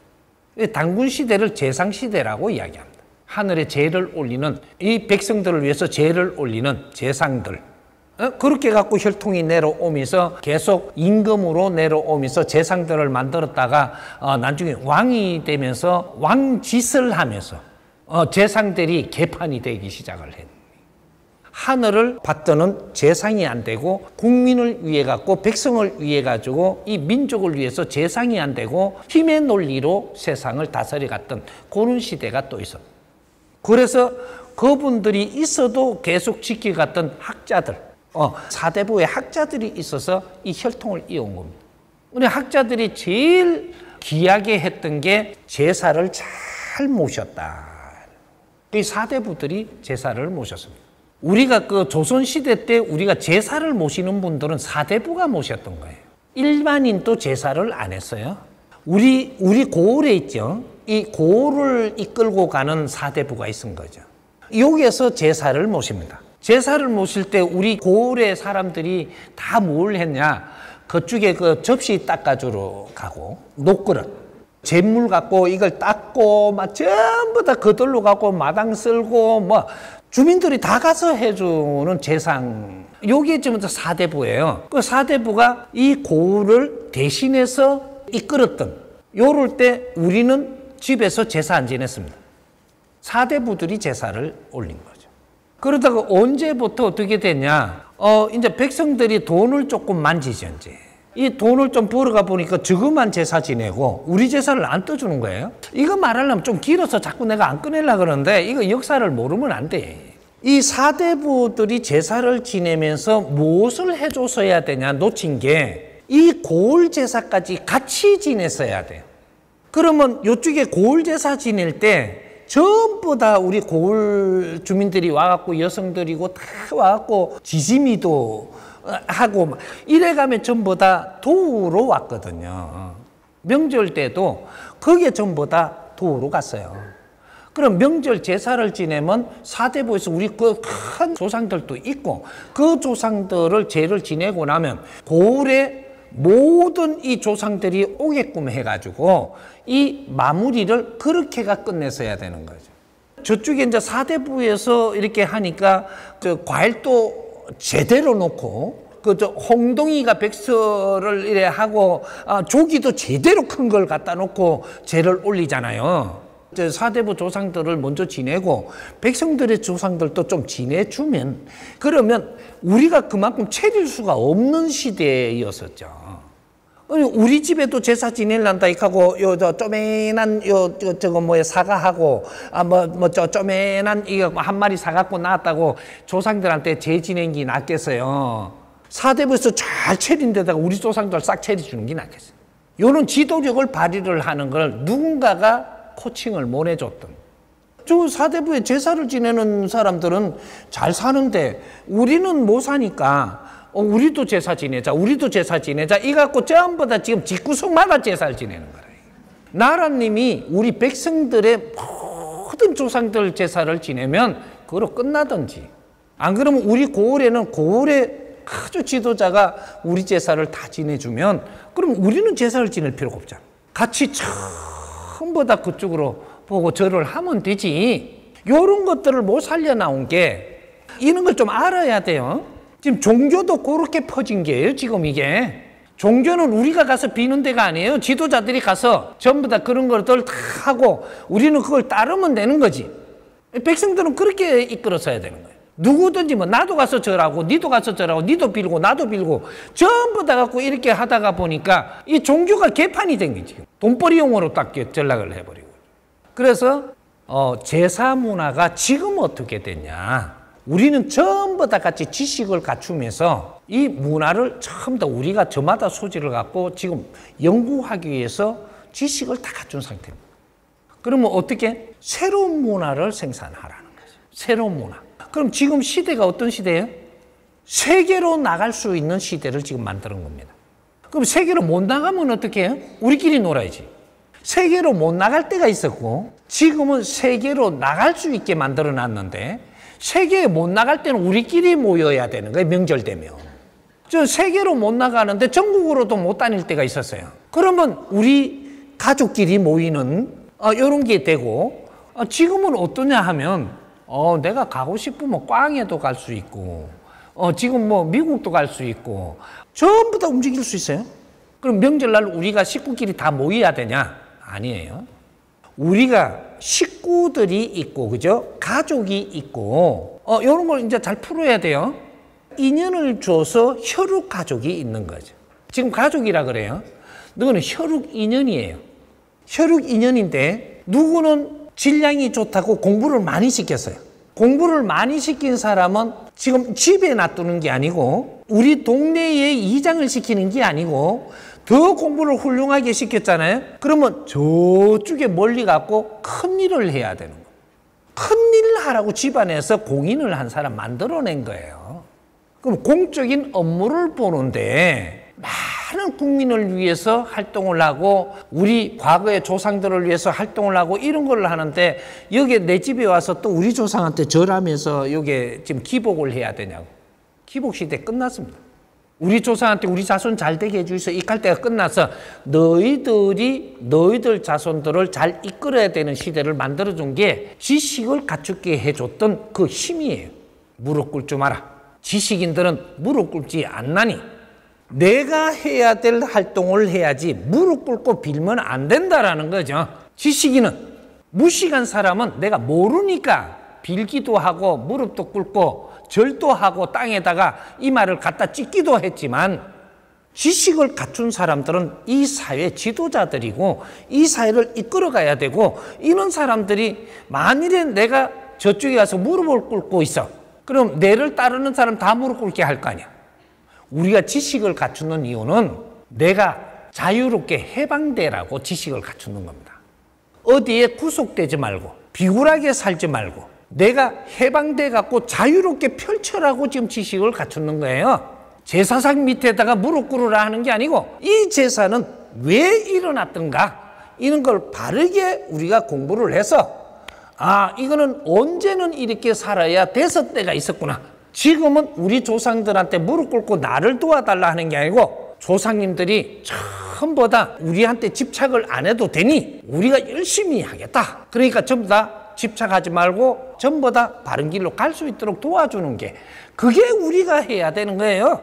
단군 시대를 제상 시대라고 이야기합니다. 하늘에 제를 올리는 이 백성들을 위해서 제를 올리는 제상들. 그렇게 갖고 혈통이 내려오면서 계속 임금으로 내려오면서 제상들을 만들었다가 나중에 왕이 되면서 왕짓을 하면서 제상들이 개판이 되기 시작을 했습니다. 하늘을 받드는 제상이 안 되고 국민을 위해 갖고 백성을 위해 가지고 이 민족을 위해서 제상이 안 되고 힘의 논리로 세상을 다스려 갔던 그런 시대가 또 있어. 그래서 그분들이 있어도 계속 지켜갔던 학자들, 사대부의 학자들이 있어서 이 혈통을 이어온 겁니다. 우리 학자들이 제일 귀하게 했던 게 제사를 잘 모셨다. 이 사대부들이 제사를 모셨습니다. 우리가 그 조선시대 때 우리가 제사를 모시는 분들은 사대부가 모셨던 거예요. 일반인도 제사를 안 했어요. 우리 고을에 있죠. 이 고을을 이끌고 가는 사대부가 있은 거죠. 여기에서 제사를 모십니다. 제사를 모실 때 우리 고을의 사람들이 다 뭘 했냐. 그쪽에 그 접시 닦아주러 가고 녹그릇. 잿물 갖고 이걸 닦고 막 전부 다 그들로 갖고 마당 쓸고 뭐 주민들이 다 가서 해주는 제상. 여기 지금 사대부예요. 그 사대부가 이 고을을 대신해서 이끌었던 요럴 때 우리는 집에서 제사 안 지냈습니다. 사대부들이 제사를 올린 거죠. 그러다가 언제부터 어떻게 됐냐? 이제 백성들이 돈을 조금 만지죠, 이제. 이 돈을 좀 벌어가 보니까 저것만 제사 지내고 우리 제사를 안 떠주는 거예요. 이거 말하려면 좀 길어서 자꾸 내가 안 꺼내려고 그러는데 이거 역사를 모르면 안 돼. 이 사대부들이 제사를 지내면서 무엇을 해줬어야 되냐 놓친 게 이 고을 제사까지 같이 지냈어야 돼요. 그러면 이쪽에 고을 제사 지낼 때 전부 다 우리 고을 주민들이 와갖고 여성들이고 다 와갖고 지짐이도 하고 이래가면 전부 다 도우러 왔거든요. 명절 때도 그게 전부 다 도우러 갔어요. 그럼 명절 제사를 지내면 사대부에서 우리 그 큰 조상들도 있고 그 조상들을 제를 지내고 나면 고을에 모든 이 조상들이 오게끔 해가지고 이 마무리를 그렇게가 끝냈어야 되는 거죠. 저쪽에 이제 사대부에서 이렇게 하니까 저 과일도 제대로 놓고 그 홍동이가 백서를 이래 하고 조기도 제대로 큰 걸 갖다 놓고 제를 올리잖아요. 사대부 조상들을 먼저 지내고 백성들의 조상들도 좀 지내주면 그러면 우리가 그만큼 차릴 수가 없는 시대였었죠. 우리 집에도 제사 지내란다 하고 쪼매난 저거 뭐야 사과하고 쪼매난 이거 한 마리 사갖고 나왔다고 조상들한테 제 지낸 게 낫겠어요. 사대부에서 잘 차린 데다가 우리 조상들 싹 차려주는 게 낫겠어요. 요런 지도력을 발휘를 하는 걸 누군가가 코칭을 못 해줬던. 저 사대부에 제사를 지내는 사람들은 잘 사는데 우리는 못 사니까 우리도 제사 지내자, 우리도 제사 지내자 이 갖고 전부 다 지금 집구석마다 제사를 지내는 거예요. 나라님이 우리 백성들의 모든 조상들 제사를 지내면 그거로 끝나든지 안 그러면 우리 고을에는 고을의 아주 지도자가 우리 제사를 다 지내주면 그럼 우리는 제사를 지낼 필요가 없잖아. 같이 전부 다 그쪽으로 보고 절을 하면 되지. 이런 것들을 못 살려나온 게 이런 걸 좀 알아야 돼요. 지금 종교도 그렇게 퍼진 게예요. 지금 이게 종교는 우리가 가서 비는 데가 아니에요. 지도자들이 가서 전부 다 그런 것들 다 하고 우리는 그걸 따르면 되는 거지. 백성들은 그렇게 이끌어서야 되는 거예요. 누구든지 뭐 나도 가서 절하고 니도 가서 절하고 니도 빌고 나도 빌고 전부 다 갖고 이렇게 하다가 보니까 이 종교가 개판이 된 거지. 돈벌이용으로 딱 전락을 해버리고. 그래서 제사 문화가 지금 어떻게 됐냐. 우리는 전부 다 같이 지식을 갖추면서 이 문화를 전부 다 우리가 저마다 소질을 갖고 지금 연구하기 위해서 지식을 다 갖춘 상태입니다. 그러면 어떻게? 새로운 문화를 생산하라는 거죠. 새로운 문화. 그럼 지금 시대가 어떤 시대예요? 세계로 나갈 수 있는 시대를 지금 만드는 겁니다. 그럼 세계로 못 나가면 어떻게 해요? 우리끼리 놀아야지. 세계로 못 나갈 때가 있었고 지금은 세계로 나갈 수 있게 만들어 놨는데 세계에 못 나갈 때는 우리끼리 모여야 되는 거예요. 명절 되면. 저 세계로 못 나가는데 전국으로도 못 다닐 때가 있었어요. 그러면 우리 가족끼리 모이는 이런 게 되고 지금은 어떠냐 하면 내가 가고 싶으면 꽝에도 갈 수 있고 지금 뭐 미국도 갈 수 있고 전부 다 움직일 수 있어요. 그럼 명절날 우리가 식구끼리 다 모여야 되냐? 아니에요. 우리가 식구들이 있고 그죠? 가족이 있고 이런 걸 이제 잘 풀어야 돼요. 인연을 줘서 혈육 가족이 있는 거죠. 지금 가족이라 그래요. 누구는 혈육 인연이에요. 혈육 인연인데 누구는 질량이 좋다고 공부를 많이 시켰어요. 공부를 많이 시킨 사람은 지금 집에 놔두는 게 아니고 우리 동네에 이장을 시키는 게 아니고 더 공부를 훌륭하게 시켰잖아요. 그러면 저쪽에 멀리 갖고 큰 일을 해야 되는 거예요. 큰 일을 하라고 집안에서 공인을 한 사람 만들어낸 거예요. 그럼 공적인 업무를 보는데 많은 국민을 위해서 활동을 하고 우리 과거의 조상들을 위해서 활동을 하고 이런 걸 하는데 여기 내 집에 와서 또 우리 조상한테 절하면서 여기 지금 기복을 해야 되냐고. 기복 시대 끝났습니다. 우리 조상한테 우리 자손 잘 되게 해주셔서 이갈 때가 끝나서 너희들 자손들을 잘 이끌어야 되는 시대를 만들어준 게 지식을 갖추게 해줬던 그 힘이에요. 무릎 꿇지 마라. 지식인들은 무릎 꿇지 않나니 내가 해야 될 활동을 해야지 무릎 꿇고 빌면 안 된다라는 거죠. 지식인은 무식한 사람은 내가 모르니까 빌기도 하고 무릎도 꿇고 절도 하고 땅에다가 이마를 갖다 찍기도 했지만 지식을 갖춘 사람들은 이 사회 지도자들이고 이 사회를 이끌어가야 되고, 이런 사람들이 만일에 내가 저쪽에 가서 무릎을 꿇고 있어. 그럼 내를 따르는 사람 다 무릎 꿇게 할 거 아니야. 우리가 지식을 갖추는 이유는 내가 자유롭게 해방되라고 지식을 갖추는 겁니다. 어디에 구속되지 말고 비굴하게 살지 말고 내가 해방돼 갖고 자유롭게 펼쳐라고 지금 지식을 갖추는 거예요. 제사상 밑에다가 무릎 꿇으라 하는 게 아니고, 이 제사는 왜 일어났던가 이런 걸 바르게 우리가 공부를 해서, 아, 이거는 언제는 이렇게 살아야 됐을 때가 있었구나. 지금은 우리 조상들한테 무릎 꿇고 나를 도와달라 하는 게 아니고, 조상님들이 전부 다 우리한테 집착을 안 해도 되니 우리가 열심히 하겠다. 그러니까 전부 다 집착하지 말고 전부 다 바른 길로 갈 수 있도록 도와주는 게, 그게 우리가 해야 되는 거예요.